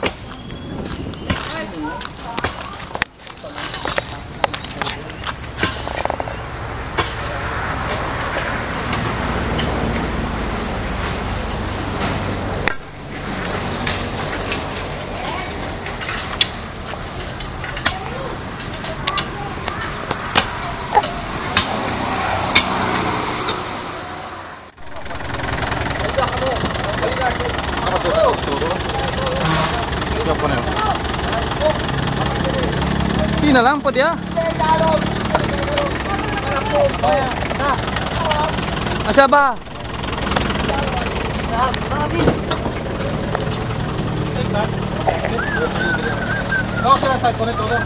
na lang, pwede ah. Asa ba? No, sila sa konito doon.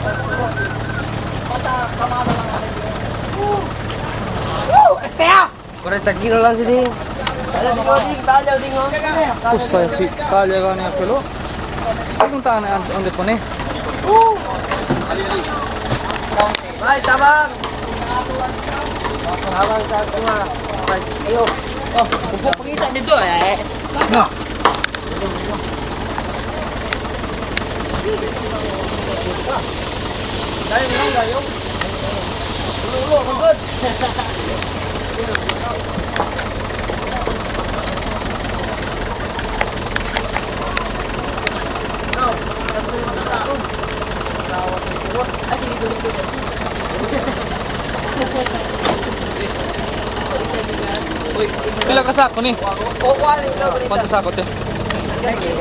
Kilo lang si Ding. Pusay si kalya ka niya pelo. Anong taan na ang depo ni? Ay, tabang! Tabang sa mga. Ayo. Oh, pagkita dito eh. No. Dahil lang gayo. Ulo, magod. Pila ka sako ni? Quanto sako te? 35.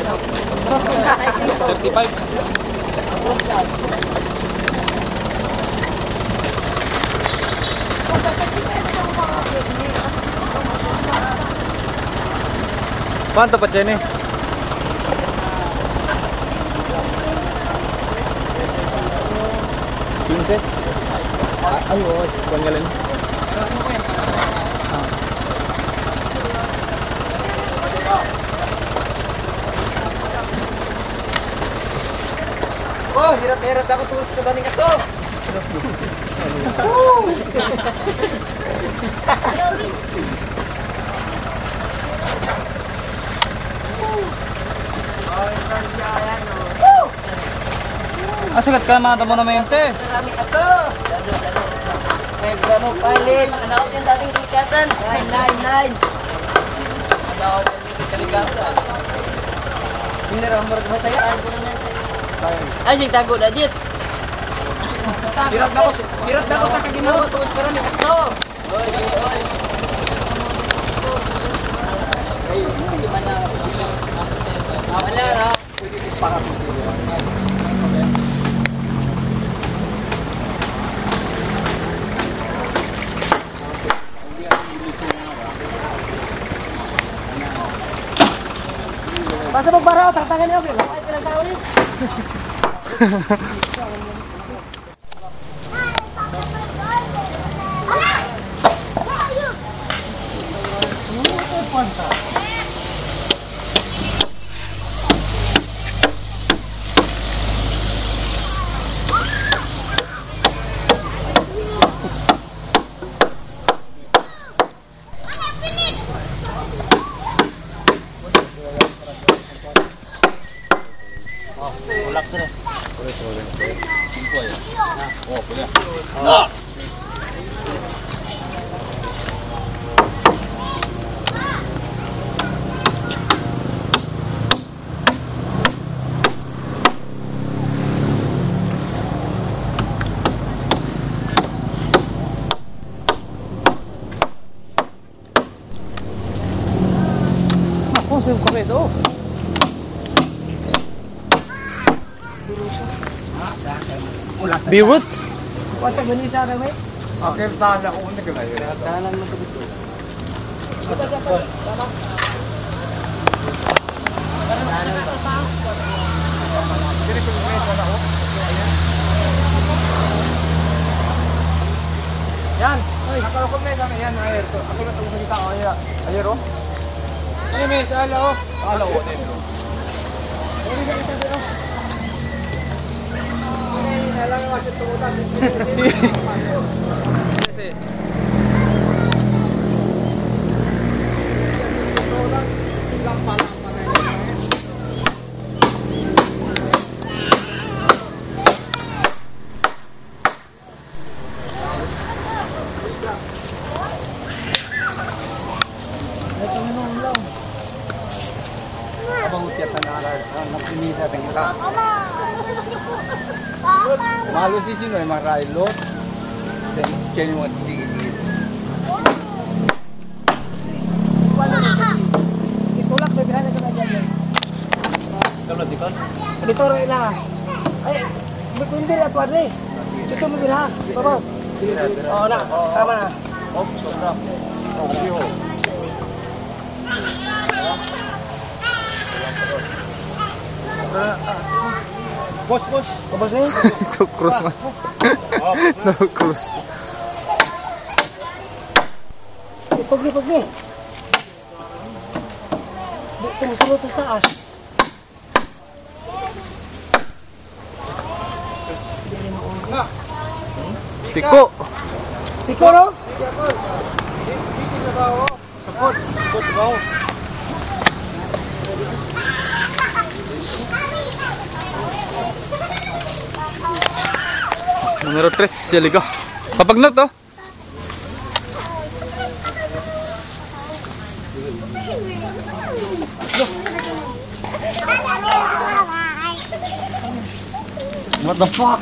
¿Cuánto pa tiene? ¿15? Ay, oh, ¿cuán galing? Oh, hirap-hirap ako tuwag sa daning ato. Asigat ka mga damo naman yun, te. Marami ka to. Nagano palit. Ano din dating ikatan? 999. Hindi rin, marag mo tayo. Ay, yung tago na dit. Hirap na ako sa kaginawa tuwag ka rin. Asto! Oy, oy. Ay, hindi man na. Wala na. Pwede mo para mo. Basta magbara, tatangan niyo. Ay, pinagtao ni. Ako, sa kameso. B-Roots? Wata gani sa na may. Okay, tala ko hindi ka na yun. Dahanan mo sa dito. Kita dapat. Tama. Hindi ko may wala ko. Yan! Akala ko may kami yan, ayer. Ako na itong salita ko, ayer o. Ay, may sala oh. Akala ko din. Kasi, Abang utiat na nalar, napinita tingin ka. malo si sino ay marailot. Kaya mo tigil. Itulak na bihan na ka dyan. Kalau dikon. Dito rin na. Ay, bukundi at wadli. Ito mo bilha. Babaw. Oo na. Tama na. Bos. Bos ni. Cross man. No cross. Pag ni. Dito mo sulot sa taas. Tiko. Tiko no? Numero 3, Seligo. Papagnot to. What the fuck?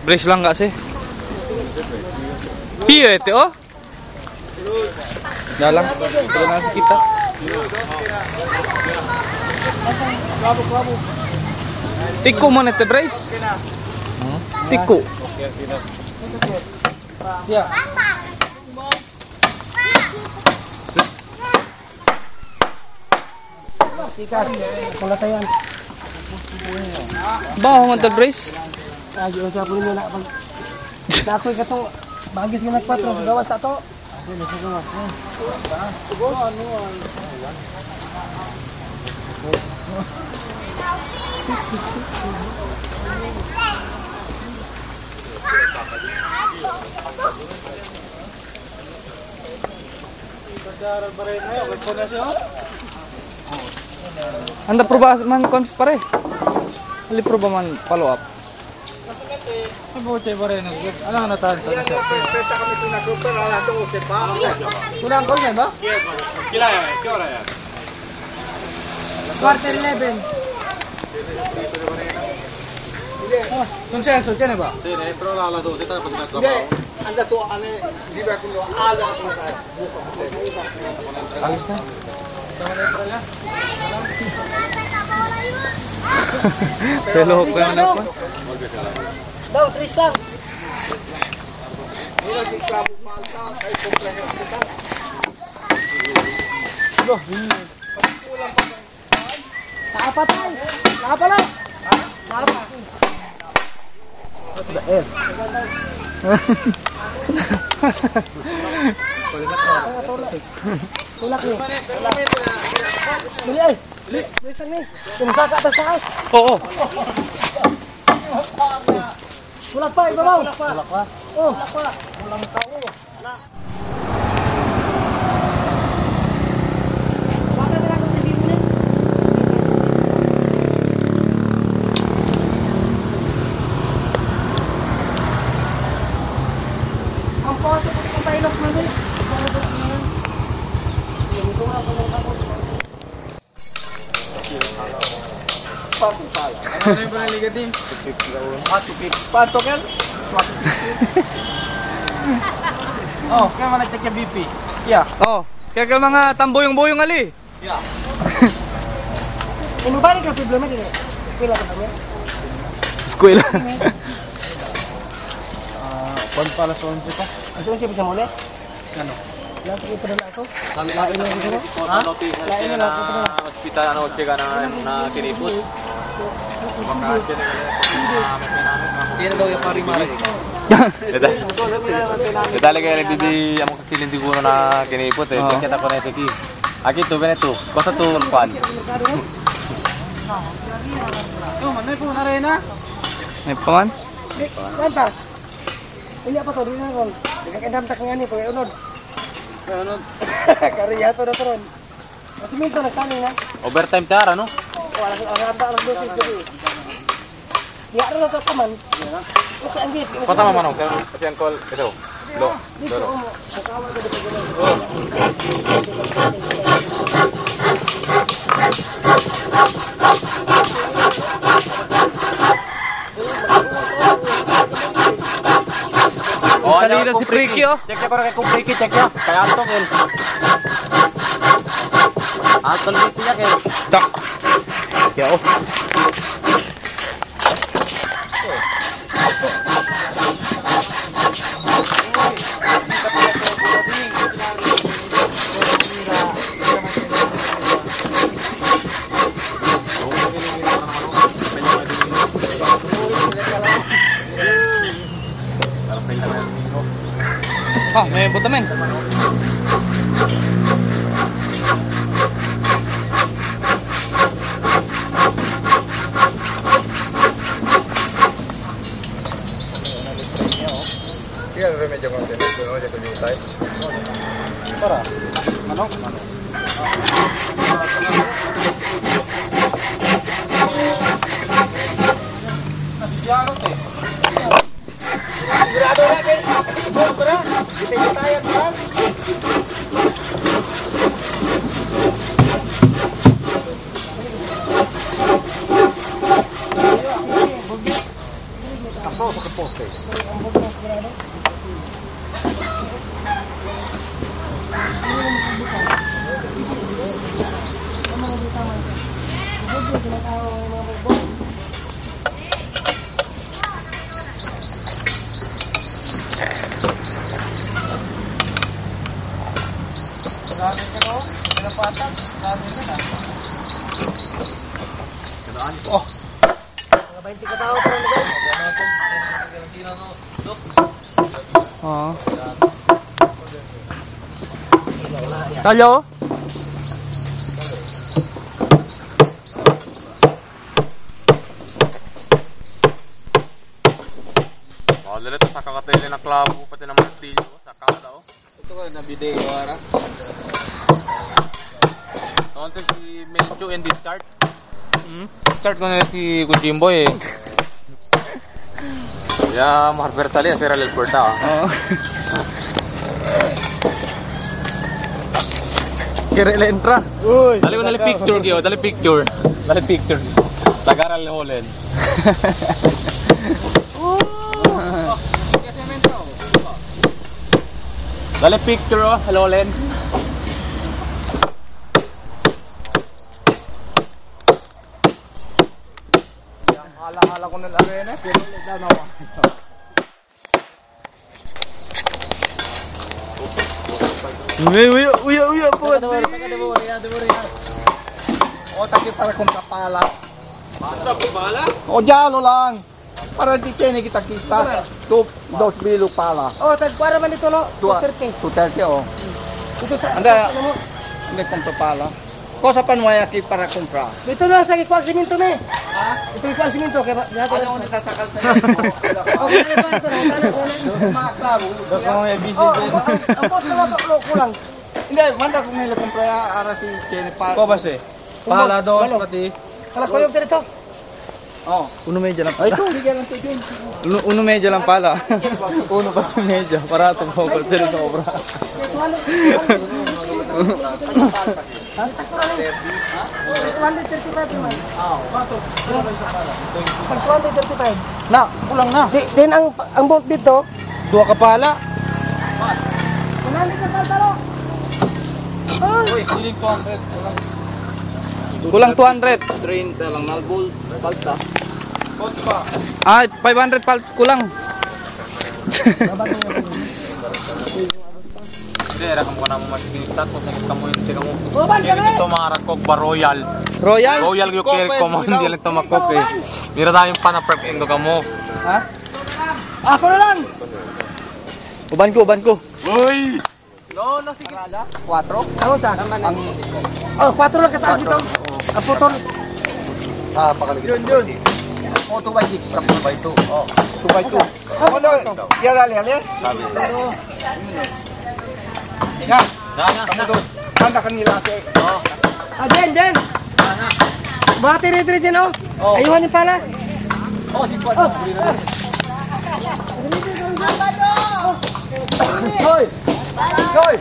Brace lang kasi. Iya ito oh. Dalang. Ito na si kita. Tiko man ito brace. Tiko. Ya. Tikas. Kulatayan. Baho man ito brace. Lagi usah pun ni nak pag. Ako katong bagis nga nagpatro gawas ta to. Ano sa gawas? Anda proba man kon pare. Ali proba man follow up. Kunang ko ba? Quarter 11. Consenso, tiene ba? Sì, entro la dose, poi Hindi, andato ane di ba kuno ala ako na. Alis na. Pero ko yung ano ko. Daw, Tristan. Naapa tayo. Naapa lang. Naapa. Daer. Tulak ni. Bili ay. Bili sang ni. Kumsaka ta sa house. Oo. Tulak pa, ibabaw. Tulak pa. Oh, tulak pa. Ulang tao. Na. Baka na lang ng video ni. Ang poso ko ng pailok na ni. Ano yung panaligating? Pato kan? Oh, kaya malagtag ka BP. Yeah. Oh, kaya ka mga tamboyong-boyong ali. Yeah. Ano ba ka problema din? Pila ka niya? Eskwela. Pag pala sa onse pa. Ano siya bisa muli? Ano? Lahat ko padala ako. Kami na rin dito. Photo notice na hospital ano check na kinipot. Baka check na daw yung pari mare. Dale kayo nagbibi amo kasilin siguro na kinipot eh. Check ako na ito ki. Aki to beneto. Kosa to pan. Oh, manay po na rin na. May paman? Manta. Iya pa to din na kon. Kaya tak nga ni pag unod. Unod. Kariya to na turon. Mas minto na kanin na. Overtime tara no? Wala alas 12 gabi. Di ano na ka man. Kasi ang gate. Patama manong, kasi ang call, ito. Lo, Dito lo. mo. Sakawa ka dito gano'n. Oh, Kanina si Freaky, oh. Check niya para kay kung Freaky, check niya. Kaya Anton, El. Anton dito niya kay. Tak. Kaya oh. Ah, may butamin. Kaya remedyo mo din. Doon dito yung type. Para. Manok. Sigurado na kayo. Ibon ko na. Dito yung tayo na. Mga 20 katao pa rin nagay. Oo. Talyo? Oh, dito sa kakatili na klabo pati ng martilyo sa kada oh. Ito ba na video ara? Tonte si Melcho and this start. Start ko na si Kujimboy eh. Ya, Marber tali asira lel porta. Oo. Kira entra. Uy. Dali ko dali picture kyo, dali picture. Dali picture. Tagaral le holen. Dali picture oh, hello Len. Hala-hala ko ng arena, pero nagdaan ako. Uya po. O, taki para kung kapala. O, jalo lang. Para di kini kita kita. Dos bilo pala. Oh, tagpara man ito lo. 230. 230 o. Ito sa. Anda. Hindi kung pala. Cosa panwaya ki para comprar? Ito na sa ikuha siminto me. Ha? Ito ikuha siminto kaya Ano ang natasakal sa Okay, ito na. mga klaro. Baka may busy Oh, din. ang post na mapaklo kulang. Hindi, manda kung nila comprar ara si Kenny pa. Ko ba siya? Pala doon pati. Kala ko yung dito. Oh. Uno medyo lang Ay, pala. ito, bigyan ng tigil. Uno medyo lang pala. Uno pa sa medyo. Para ito po. Pero ito obra. Ha? 235 man. Pag 235. Na, kulang na. Din ang bolt dito. Dua ka pala. Kunali ka talo. Uy, siling 200. Kulang 200. 30 lang nalbol. Palta. Ah, 500 kulang. Hindi, era kamu kana mo magbinistat kung nakita mo yung sino mo. Boban ka Ito mga rakok ba Royal. Royal? Royal yung kere ko mo hindi lang ito makok eh. Mira tayong panaprep indo ka mo. Ha? Ako na lang. Uban ko. Uy! No, sige. 4? Ano sa? Ang Oh, 4 lang kataas dito. Ang putol. pakaligid. Yun. O, 2 by 6. 2 by 2. Oh, 2 by 2. Ano? Yan, ali. Sabi. Yan. Handa kanila kasi. Oh. Ah, Den. Baka tiri-tiri dyan oh. Oh. Ayuhan niyo pala. Oh, di ba? Hoy! Hoy!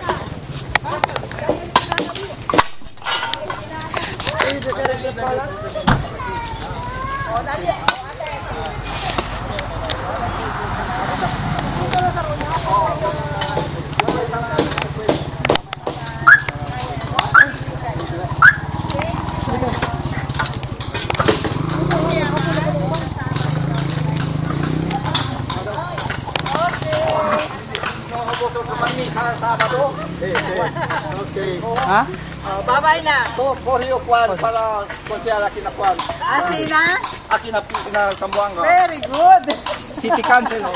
Ha? Babay na. So, for you, Kwan, para konsyal akin na Kwan. Ate na? Akin na Sambuanga. Very good. City Council. Oh.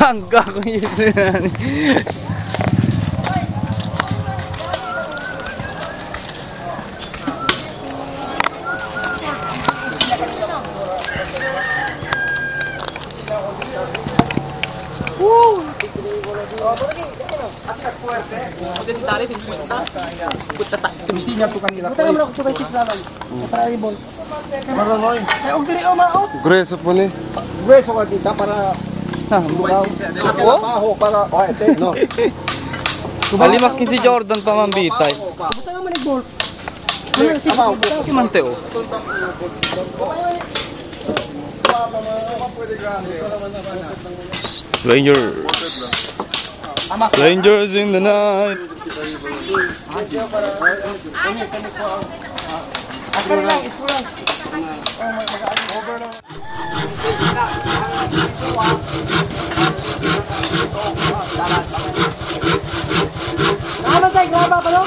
Gangga ko yun. Dali, 50. Sininya tu kanila. Buta naman ako 2 by 6 naman. Para ibon. Maronoy. Ay, og diri o maot. Greso po ni. Gusto ka kita para bukaw. Trabaho para ete, no. Alimak si Jordan pa mambitay. Buta naman ni golf. Kimante o. Strangers in the night. Ano tayo graba pa no?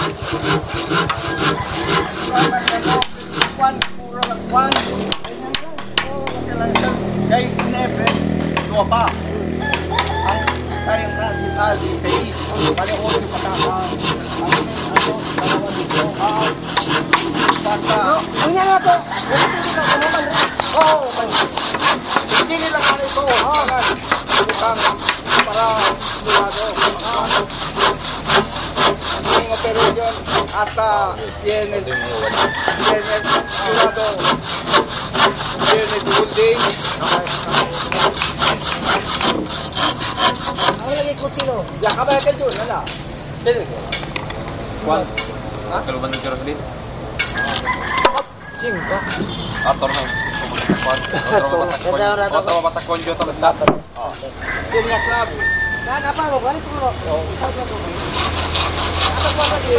Kay Nefe, dua pa. Ang kayang si Ali, kay bali ko si pataka. Ang nga nga po. Oh, hindi nila kami ito. Bukang para sigurado. Yung operasyon at PNL sigurado. PNL building. Ang lagi ko sino. Ya, kabay ka dyan. Ano? Dili ko. Kuan. Kalau bandang kira sedih. Cinta. Ator na. Oto batak konjo to bentar. Oh. Punya club. Dan apa mo? Balik mo. Apa po ba di?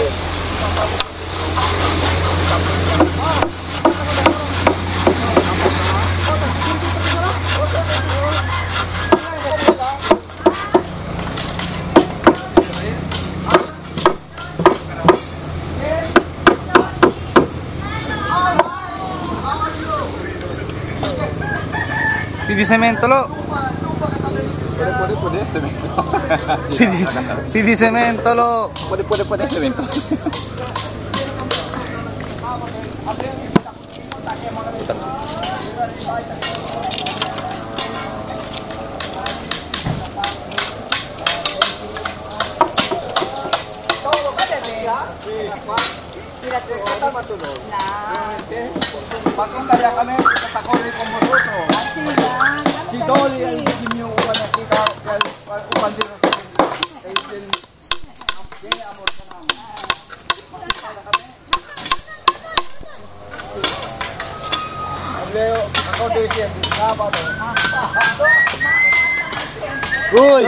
Pidi semento lo. Puede, cemento. Pidi semento lo. Puede, cemento. Bakit kaya kami tatakoli kung musuto? Si Dolly ay yung upan na kita upan din sa kay din yan amor ka namin. Uy!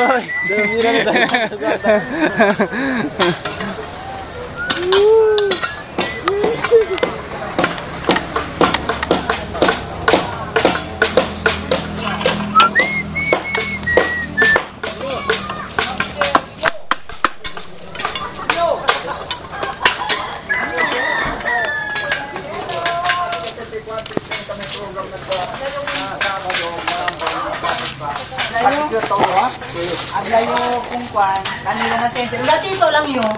Aglayo kung kwan, kanila na tente. Gatito lang yun.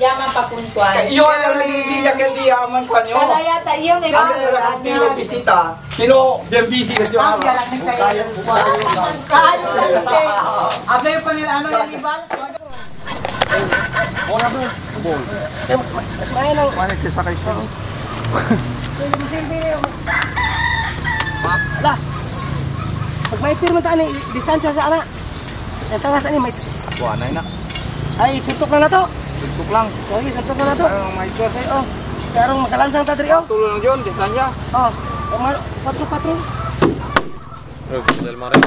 Yaman pa kung kwan. Iyo ang hindi hindi yaman pa nyo. Kaya yata iyo may Ang lang pilo bisita. Sino bien busy kasi Ang galang ng kaya. Kaayo lang kay. Aglayo pa nila ano yung ibal? Panik sa sakay siya. Ala. Pag may pirma ta ni distansya sa ana. Ang tawas ani may Buwanay na. ay suntok na to. Tutok lang. Sige, suntok na to. Oh my God. Oh. Karong makalansang ta diri oh. Tulong yun, desanya. Oh. Patro. Del Mare.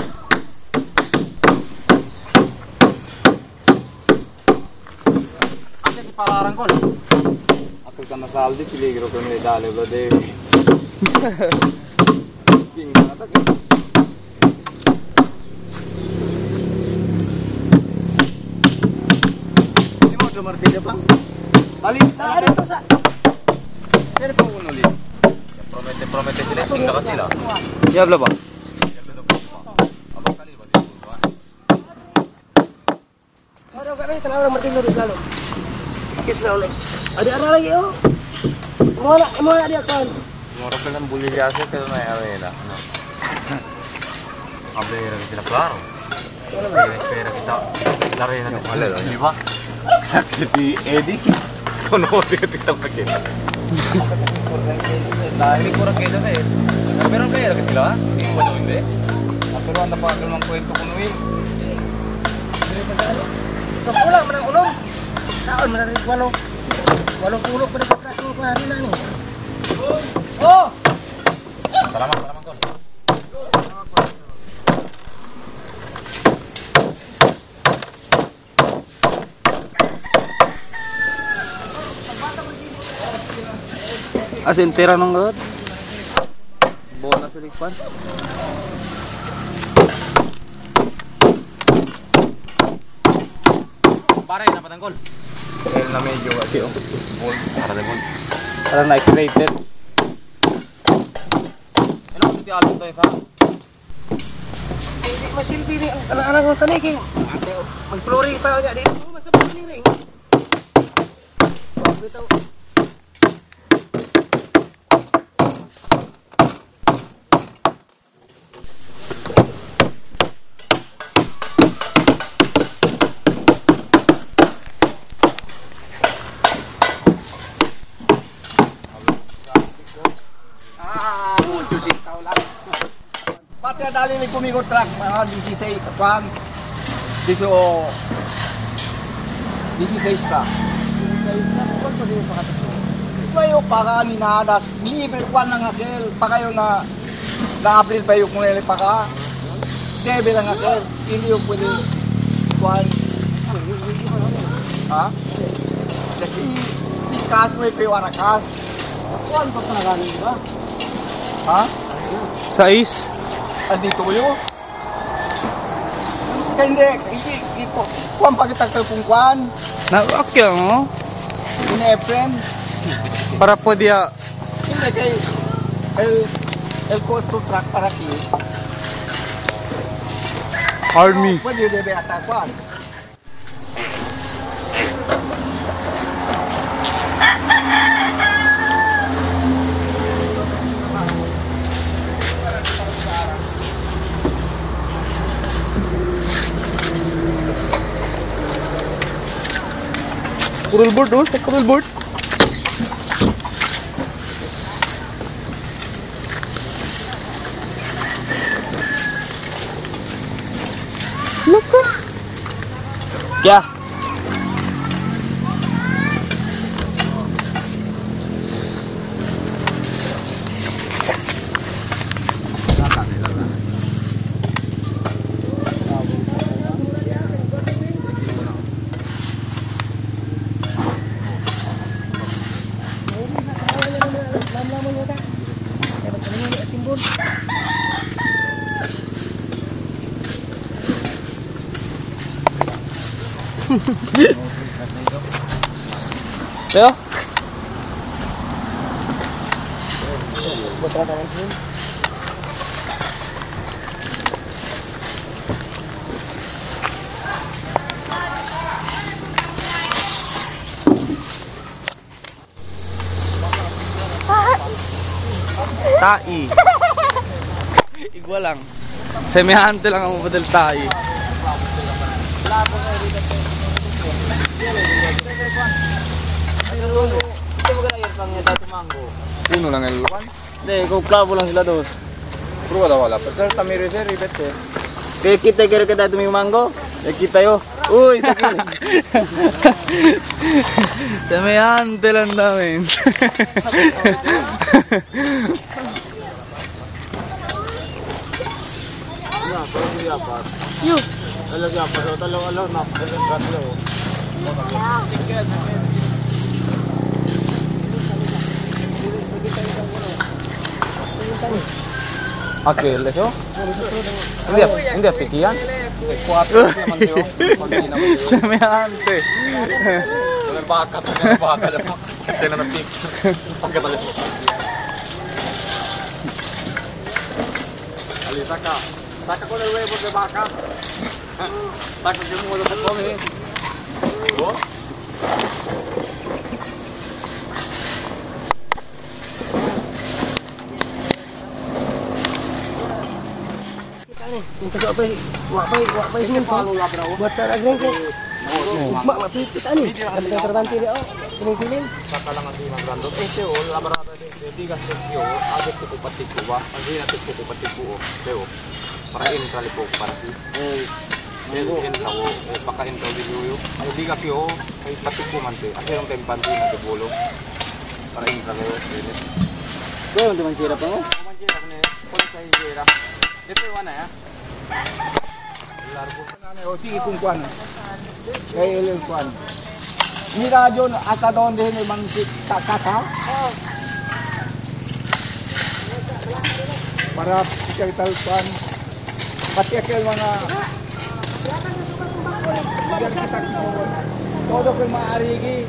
Ate pararan ko. Ako ka nasaldi, piligro ko nila dali bro de. Tingnan natin. Hindi mo dumartida pa. Dali, dali to sa. Pero pa uno ulit. Promete sila tinggal ka sila. Diablo ba? Abang kali ba dito ba? Ano ka rin tanawang martilyo di lalo. Skis na ulit. Adi ara lagi oh. Mo adi akon. Mura pa lang bully kasi pero na arena. Ano? Abler kita klaro. Espera kita. Larena na wala di ba? Kiti Eddie. Kono kita pakita. Dahil kurang kaya na eh. Pero kaya ka sila? Hindi mo ba hindi? Pero ang napakal ng kwento ko nuwin. Ito pulang man ang ulong. Taon man rin walong. Walong pulok pa rin kaso ko hari na ni. Oh! Salamat kon. Asin pera nung god. Bola sa likpan. Pare na patangkol. El na medyo kasi oh. Para de gol. Parang na-activated. Ano si Alvin to isa? Hindi masilbi ni ang anak-anak ng taniki. Mag-flooring pa niya dito. Masabot ni ring. Bitaw. Pati dali ni kumigot truck mga 16 kwan. Dito 16 pa. Kayo para ni nadas, libre kwan ng akel, pa kayo na April pa yung kuneli pa ka. Debe lang akel, hindi yung pwede kwan. Ha? Kasi si Kas may piwa na Kas. Kuan pa panagaling di ba? Ha? Sais. Andito yun. Hindi, ito. Kuwan pagkatagtal kung kuwan. Na-akya mo? In-Efren. Para po dia. Hindi kay el costo truck para ki. Army. Pwede debe ata kuwan. Kurul board oh, sa kurul board. Loko. Ya. Pero? Tai. Igwa lang. Semihante lang ang model tai. Puno lang el lupan. Hindi, kung klabo lang sila doon. Puro wala wala. Pero tamiri sir, ribet eh. Kaya kita kira kada tuming mango. Ya kita yo. Uy, sakit. Semihante lang namin. Yuk. Aquel eso? Hindi pikian. Semihante. Terbakar dapat. Tingnan na picture. Pagkatapos. Ali saka. Saka ko na huevo de vaca. Saka ko mo lo come. Oh? Yung kasi wapay sinin pa. Buat taragin ko. Mak mapipit ani. Kami ang terbante dia. Kinikiling. Saka lang ang dinagrandos. Ito, labarata din. Tigas yo, agad ko patiku ba. Ang natin ko patiku. Teo. Para in kali po parti. In tawo, baka in tawo video yo. Ay di ka yo, ay patiku man te. Asa yung tempanti na te bolo. Para in kali yo. Kau untuk mancira pa mo? Manjera ne. Pon sa hijera. Ito wana ya. Largo. O sige kung kuan. Kaya ilang kuan. Mira John, ata doon din yung mga kaka. Para kita kuan. Pati akil mga biar kita todo kung maarigi.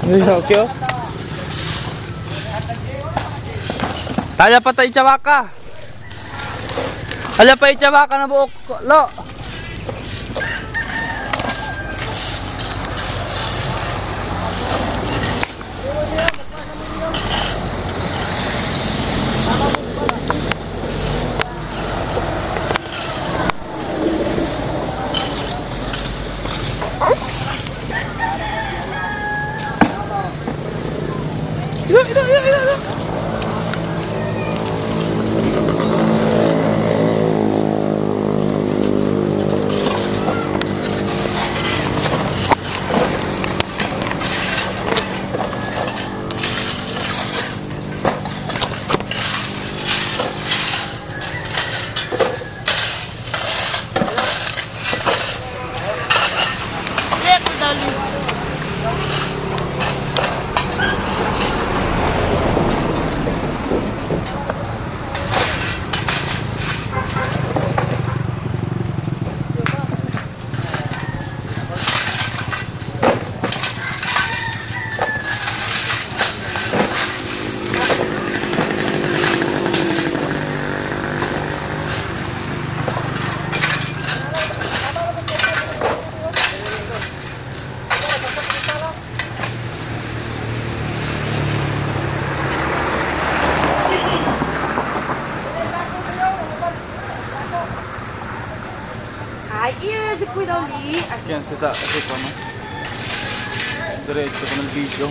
Okay. Tala pa tayo tsawaka. Hala pa tsawaka na buok. Lo. Ay, iya, di ko daw li. Yan, sita ko no. Diretso ko ng video.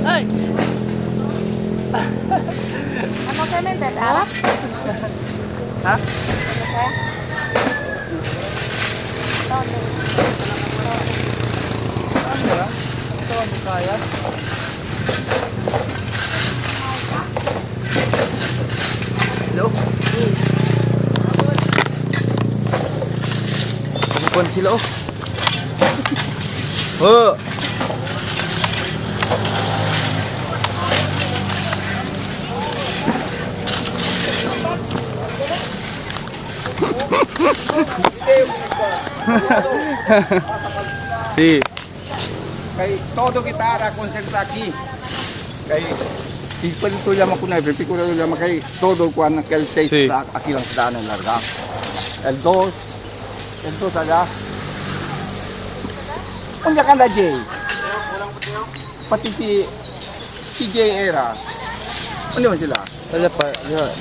Ay! Ano kayo men, dada? Ha? Ano kayo? Nagkuhan sila oh. Oh. Si. Kay todo kita ada konsentra aquí. Kay si palito llama kuna, pico lo llama kay todo cuando que el 6 Sí. está aquí la ciudad en larga. El 2 allá. ¿Dónde anda Jay? Pati si Jay era. Ano man sila? Wala pa,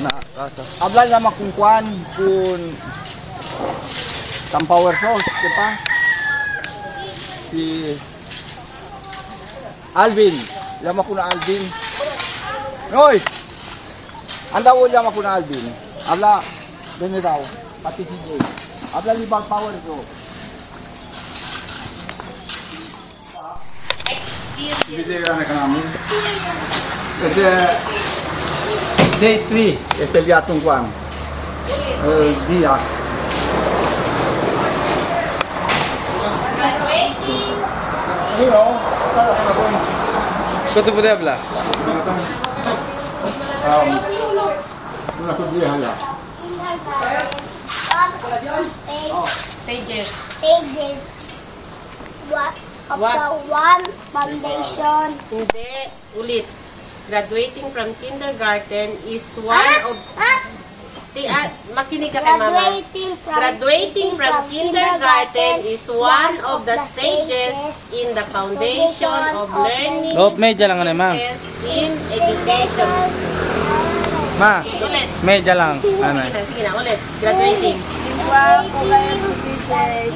na kasa. Habla llama kung Juan, kung Power Source, di ba? Si Alvin, llama ko na Alvin. Hoy! Anda ko llama ko na Alvin. Habla, doon daw, pati si Jay. Habla libang Power Source. Video na namin. Kasi Day 3, este el viatong Juan. Dia. Hello. Kuto po habla. Una subida allá. Pages. What? Of the one foundation. Hindi, ulit. Graduating from kindergarten is one of... Makinig ka kay mama. Graduating from kindergarten is one of the stages in the foundation of learning Lop, medya lang ano, ma'am. in education. Ma, Ulit. medya lang. Ano? Sige na, ulit. Graduating.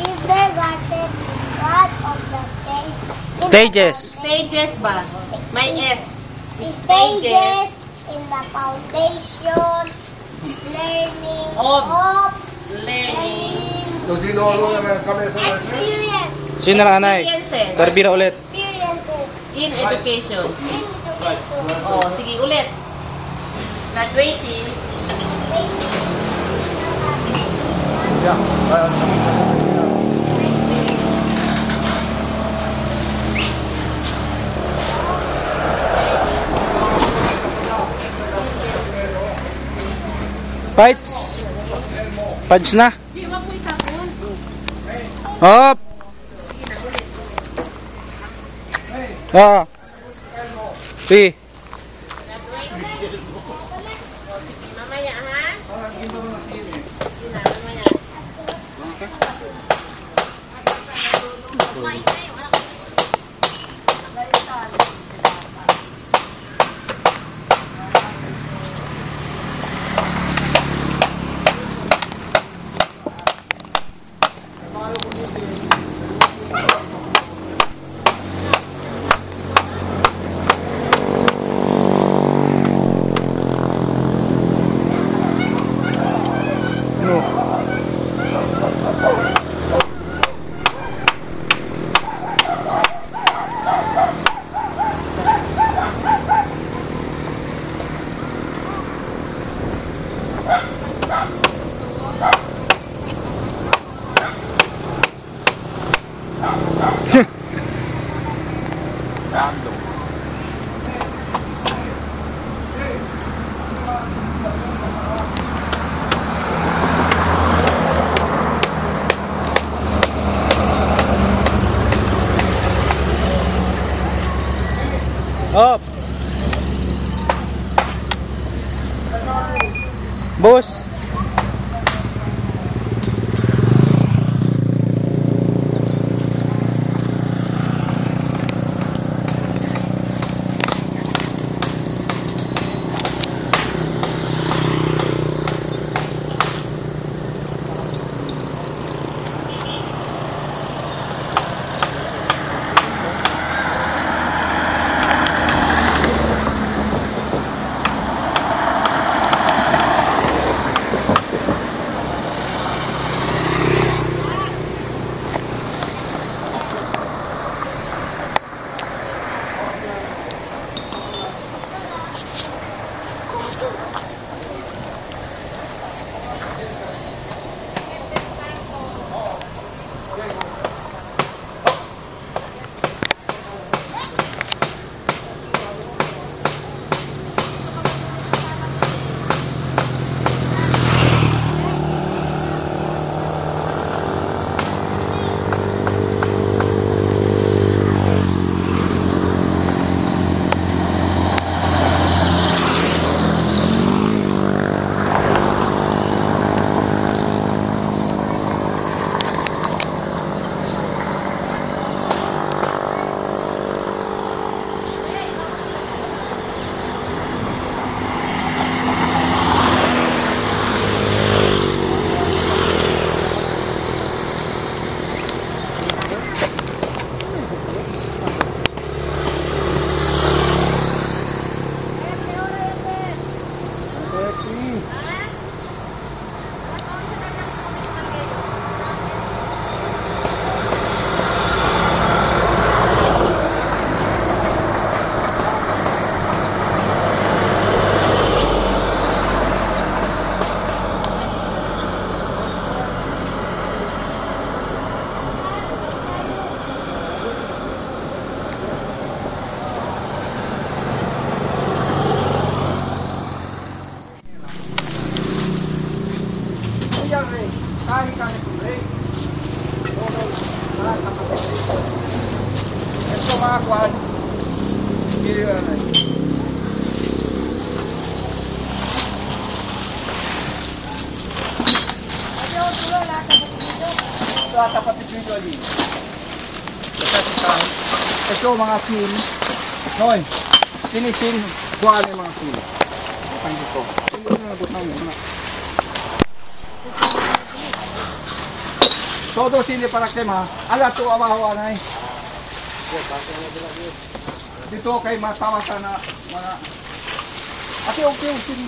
Kindergarten, one of the Stages. Stages ba? May S. stages in the foundation learning Of of Learning. Si Lolo na kami sa experience. Sino na anay? Experiences. Tarbira ulit. Experiences In education. in education. Oh, sige ulit. Graduating. Fights. Punch na. Di ba po itapon? Hop. Sige na, ulit. Ah. Si. Mamaya ha? Sige na, mamaya. kuan. Hindi ano. Ito ata pati video ali. Ito mga sil. Hoy. Sinisin kuan yung mga sil. Ang dito. Hindi na butang mo. Todo sini para kema. Ala to abaho anay. Dito kay matawa sana mga. Ate okay sini.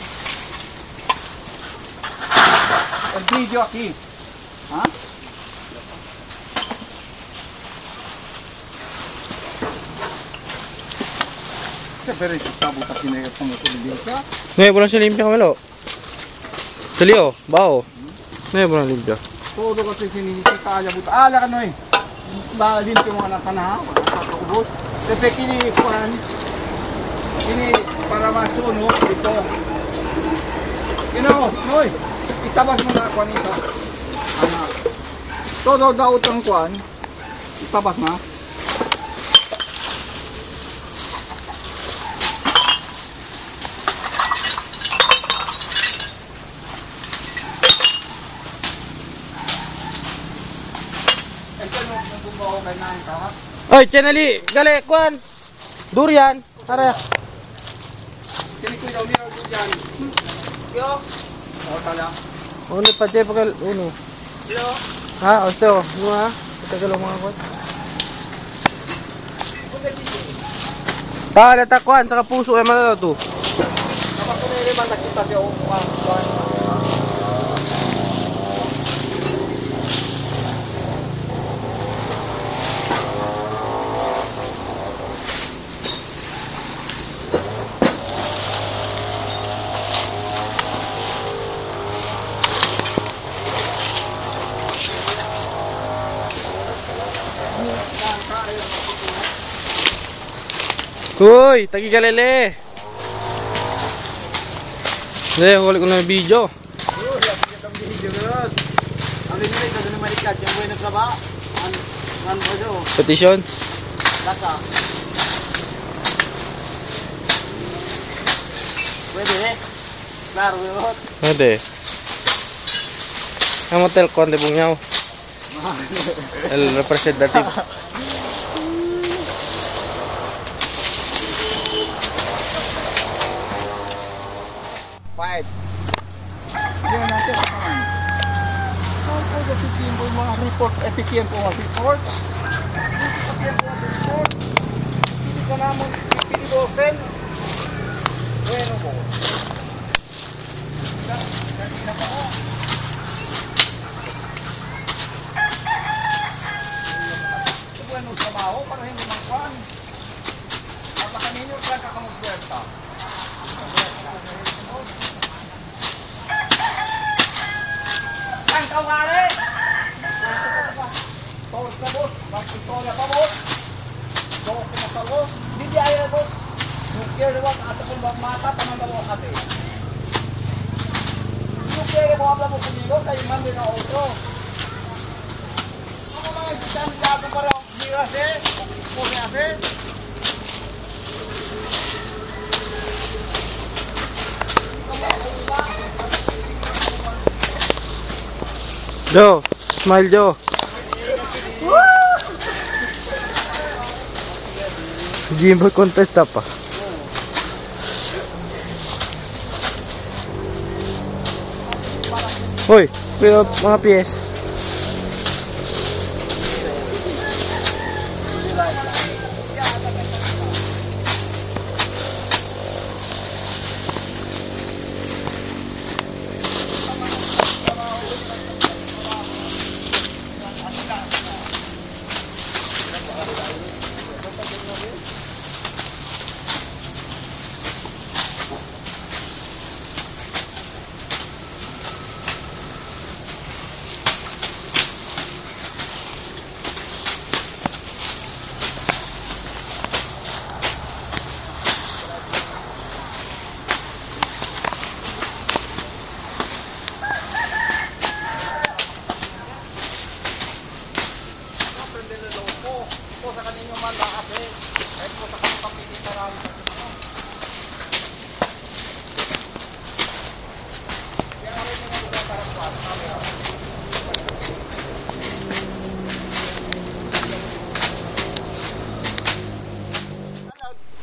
El video aquí. Ha? Pero está buta sini como política. Ngayon mo lang siya limpia kamalo. Salio, bao. Ngayon mo lang limpia. Todo kasi sini kita aja buta. Ala kan noy. Ba limpyo mga natanaw, nakakubot. Tepe kini kuan. Kini para masunog dito. Kino, noy. Itabas mo na kuan ito. Ana. Todo daot ang kuan. Itabas na. Oy, Chenali, gali, kuan. Durian, tara. Kini ko daw niya dyan. Yo. O tala. Uno pa dyan, pakal, uno. Yo. Ha, osto, uno ha. Itagal ang mga kuan. Tala, takuan, saka puso, ay malalaw to. Kapag ko na man nakita siya o kuan. Uy, tagi galele. Hindi, huli ko na yung video. Ano yun rin, kasi naman ikat, yung buhay na traba. Ano ba siya? Petition. Lasa. Pwede eh. Klaro yun. Pwede. Ang motel ko, hindi bungyaw. El representative. Five. Yun natin naman. Saan po ba titiin po yung mga report? Titiin po ang report. Titiin po ang report. Hindi ka naman pinidosen. Bueno po. Kanina pa ako. Bueno, trabaho para hindi mangkuhan. Kapag kanino ka kakamagpuerta. Ang kawari! Tawag sa boss, magpistola pa boss. Tawag sa masalo, hindi ayaw boss. Nukir wag ato kung mata, pamanaw kasi. Nukir mo habla mo kumigo, kayo man din na otro. Ako mga gitan lago para mirase, kunyase. Joe, smile Joe. Jimbo contest apa? Hoy, mga PS. Sa kanino man lang kasi.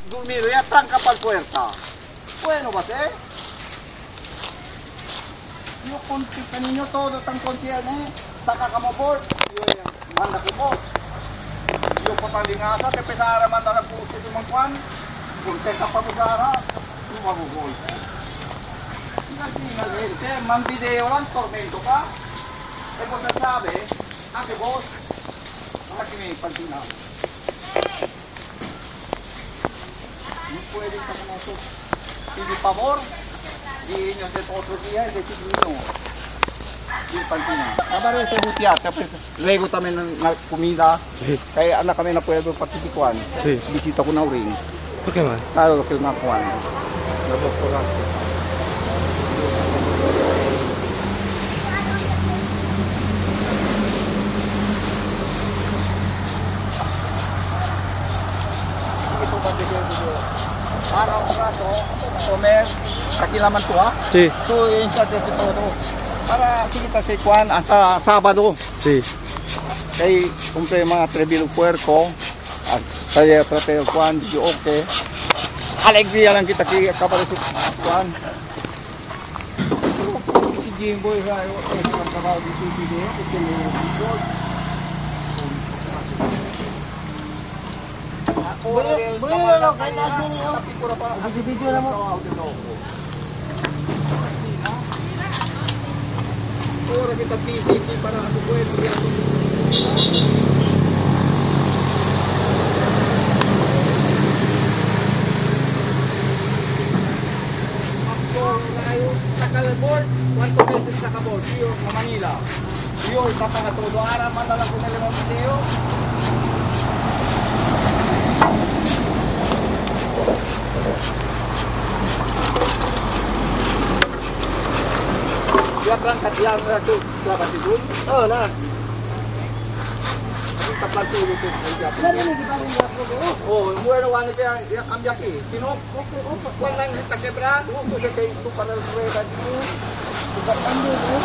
Durmiro ya tranca para puerta. Bueno, va a ser. Yo contigo niño todo tan consciente, saca como por, yo manda como. Yo papalingasa te pesara manda la puso de Manjuan, contesta pa pesara, yo magugol. Imagina gente, man video lang tormento ka. E kung nasabi, ate boss, malaki may pagdina. No puede estar con eso. Pide favor, y ellos de otro día, de chiquillo. Di Pantina. Kabar sa hutiat, tapos lego tamin ng comida. Kaya anak kami na pwede participuan. Sí. Bisita ko na rin. ¿Por qué más? Claro que na kuan. Nabokora. Ito ba dito? Araw-araw, comer, kakilaman to ha? Sí, So, yung sa todo. Para kita sa kuan hasta Sabado. sí. Kay kumpre mga trebilo puerco at kaya trate kuan di okay. Alegria lang kita kay kapare sa kuan. Si Jimboy rayo ang trabaho di video ito mo report. Boleh lang kay nasa niyo. Video na mo. Ora kita PCP para ako pwede sa Calabor, 4 meses sa Cabor, Rio, Manila. Rio, tatanga todo ara, manda lang ko na limang video. Dia berangkat yang itu selamat itu. Oh, nah. Kita plantu itu. Oh, bueno wanita dia cambia aquí. Si no, cuando está quebrado, usted que tu para el rueda aquí. Buka pandu tu.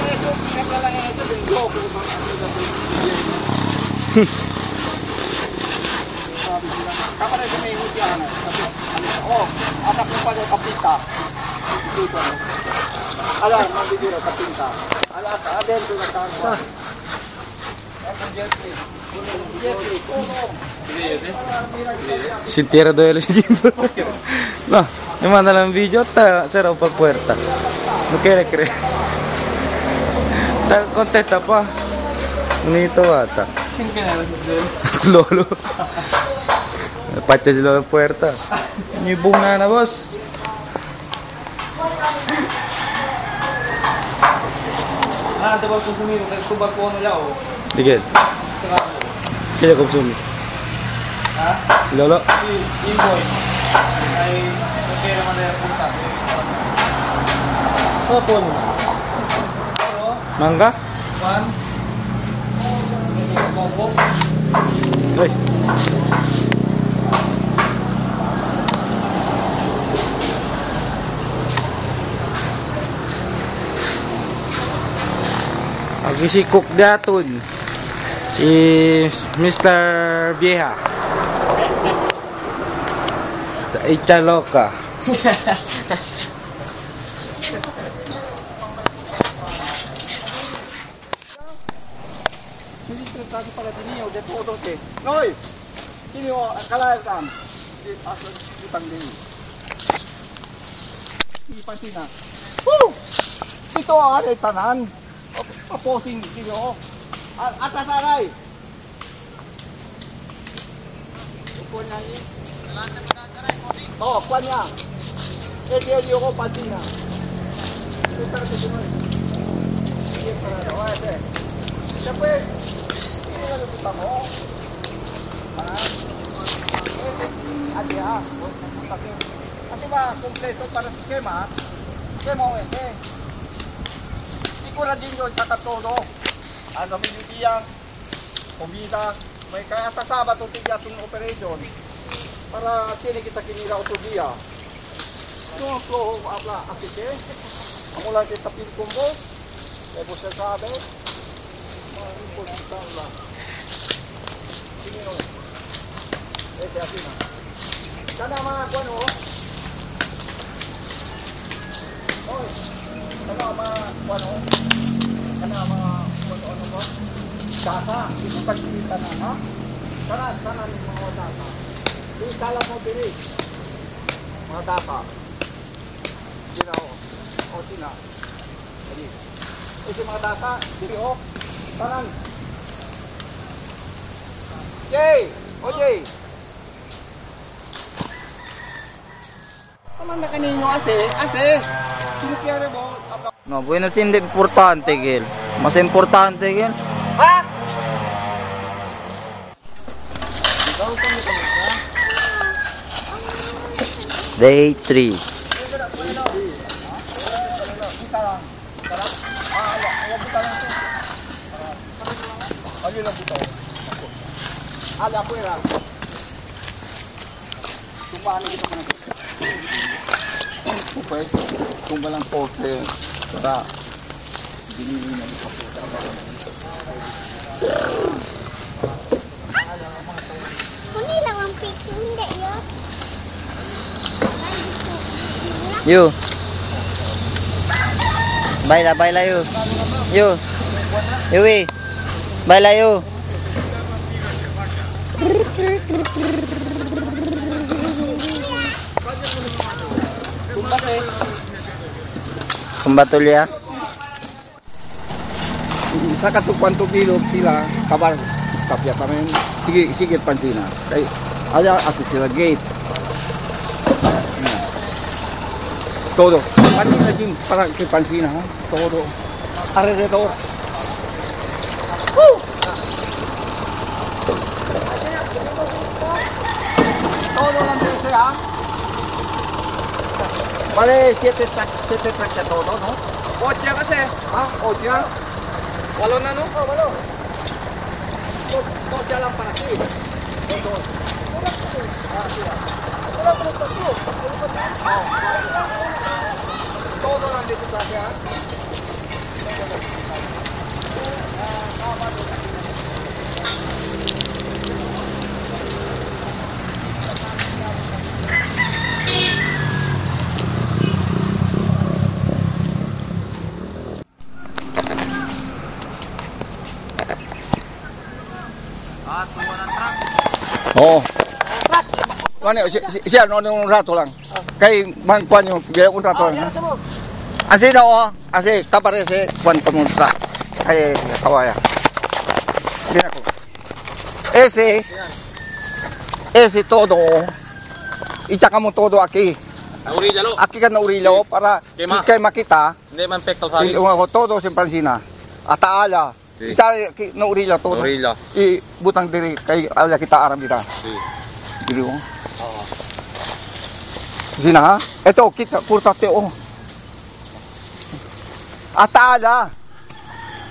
Eso, siapa lagi itu benjol tu. Kapan ada minggu dia nak? Oh, ada kumpul kapita. Itu. Ala, mabibiro kapinta. Ala, aden tu na tanwa. Sin tierra duele si Jimbo. No, me mandan un video hasta cerrado por puerta. No quiere creer. Está contesta pa. Bonito bata. Lolo. Pacha si lolo puerta. Ni bunga na boss. Ah, te va a consumir tu balcón ya o. Digil. Kaya konsumi. Ha? Lolo. Invoy. Ay, okay naman na punta. Hapon. Mangga? One. Coco. Ay. Lagi si Cook Datun. Si Mr. Vieja. Icha loca. Hindi tratado para dinyo de todo que. Noy. Sino akala kan? Asa utang din. Ipatina. Woo! Ito ay tanan. Paposing sino. Atasaray. Upo na yun. Oh, kuanya. Dia ko patina. Ito sa sino. Iya para daw ate. Siyempre, hindi na lupa mo. Kasi ba, kompleto para sa skema o ese. Sigura din yun sa katulog. Ano, binibiyang, comida, may kaya sa Sabado tiga itong operation. Para sini kita kinira o dia. No, so, habla así que, vamos kita pinkumbo. Lebo sa sabi. Mga lang. Sini no. Así na. Kana mga kuano. Oy. Kana mga kuano. Kana mga kuano ba? Data, ito pagkita na, ha? Sana ni mga data. Yung sala mo pili. Mga data. Sina o. O sina. Jadi. Isi mga data, diri o. Tanan. Jay! O Jay! Kaman na kaninyo ase. Sinukiyari mo. No, bueno, hindi importante, Gil. Mas importante, Gil. Ha? Day 3. Ala afuera. Tumbaan kita pa na. Okay. Tumba lang poste para dinilinan sa puta. Kunin lang ang picture, hindi yun. You. Baila you. You. Yui. Baila you. Kumbatulia. Sa katukuan to bilog sila kabar kapya kami sige pansina. Kay ala ako sila gate. Todo. Pansina din para kay pansina ha. Todo. Alrededor. Todo lang dito ha. Vale, 7 tracks ya todo, ¿no? 8 kasi. Ah, 8. Walo na, no? Oh, walo. 2 lang para aquí. 2. Ah, sí. Wala pa rin tatlo. Todo lang dito sa akin, ha? Oo. Ano, siya, nung rato lang. Kay mangkuan yung bigay un rato lang. Así no, así, taparese, cuanto monta. Ay, kawaya. Mira ko. Ese todo. Itaka mo todo aquí. Naurillalo. Aquí ka naurilo para kay makita. Hindi man pektal sa akin. Yung todo sin pansina. Ataala. Sí. Kita naurilo todo. Naurilo. Butang diri kay ala kita aram kita. Sí. Diri mo. Oo. Sina ha? Ito kita kurtate oh. Ataala.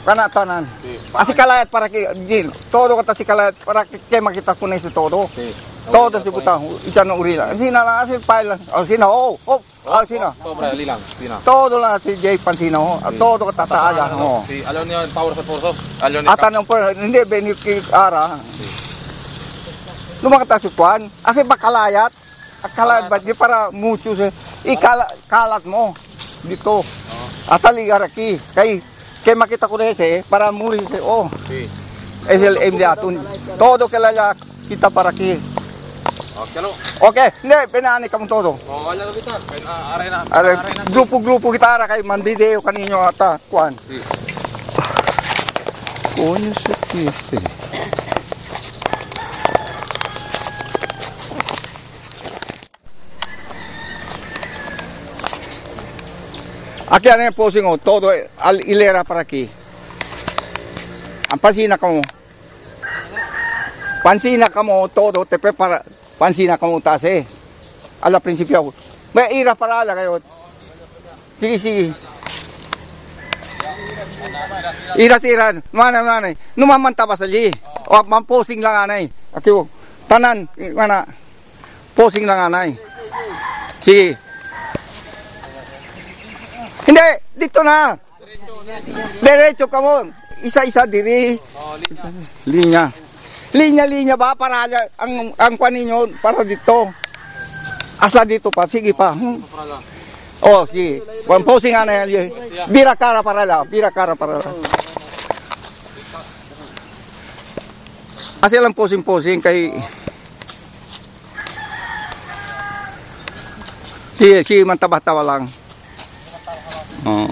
Kana tanan. Sí. Asikalayat para kay Gil. Todo kata sikalayat para kay makita ko na ito todo. Sí. Todo si butang isa na urila. Sina lang asin pile. Oh sina oh. Oh, sina. Sobra, lilang. Sina. Todo lang si Jay Pansino. Sí. Todo kata taala. Oh. Sí, alam niyo power sa force. Alam niyo. Atanong po, hindi benefit ara. Sí. Lumakata si Juan. Kasi bakalayat. Akalayat ba di para mucho sa kalat mo dito. Ataligar aquí. Kay makita ko rin para muri oh. Sí. Es el aim de atun. Todo que la kita para aquí. Okay, lo. Okay, hindi, pinani ka mo todo. Oh, alam na kita. Arena. Grupo kita ara kay man video kaninyo ata, Juan. Sí. Coño se quiste. Aquí ano yung posing oh, todo al hilera para aquí. Ang pansina ka mo. Pansina ka mo, todo, te prepara. Pansina ka mo tase. Ala prinsipyo. May ira para ala kayo. Sige. Ira-tiran. Mana. Numamanta ba sa li? O, posing lang anay. Atiyo, tanan, mana, posing lang anay. Sige. Hindi, dito na. Diretso ka mo. Isa-isa diri. Linya. Linya ba para ang kwan ninyo para dito. Asa dito pa, sige pa. Oh, sige. Posing anay. Bira cara para la. Kasi lang posing kay sige mantabah-tawa lang. Oh.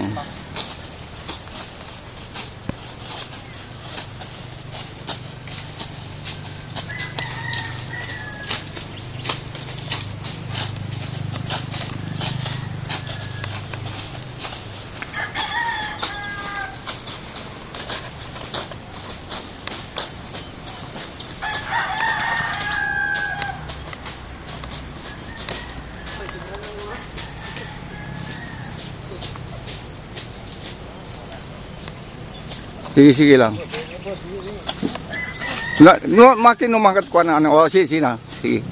Sige lang. Makin numakat ko na ano. Oh, sige na. Sige.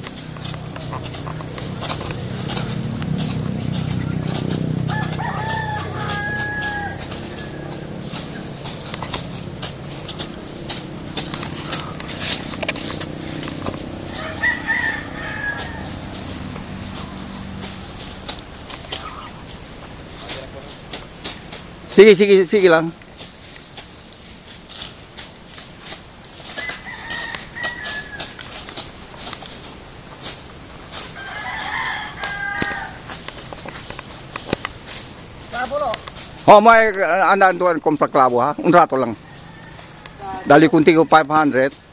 Sige lang. Oh, may andan tuan kompra klabo ha. Un rato lang. Dali kunti ko 500.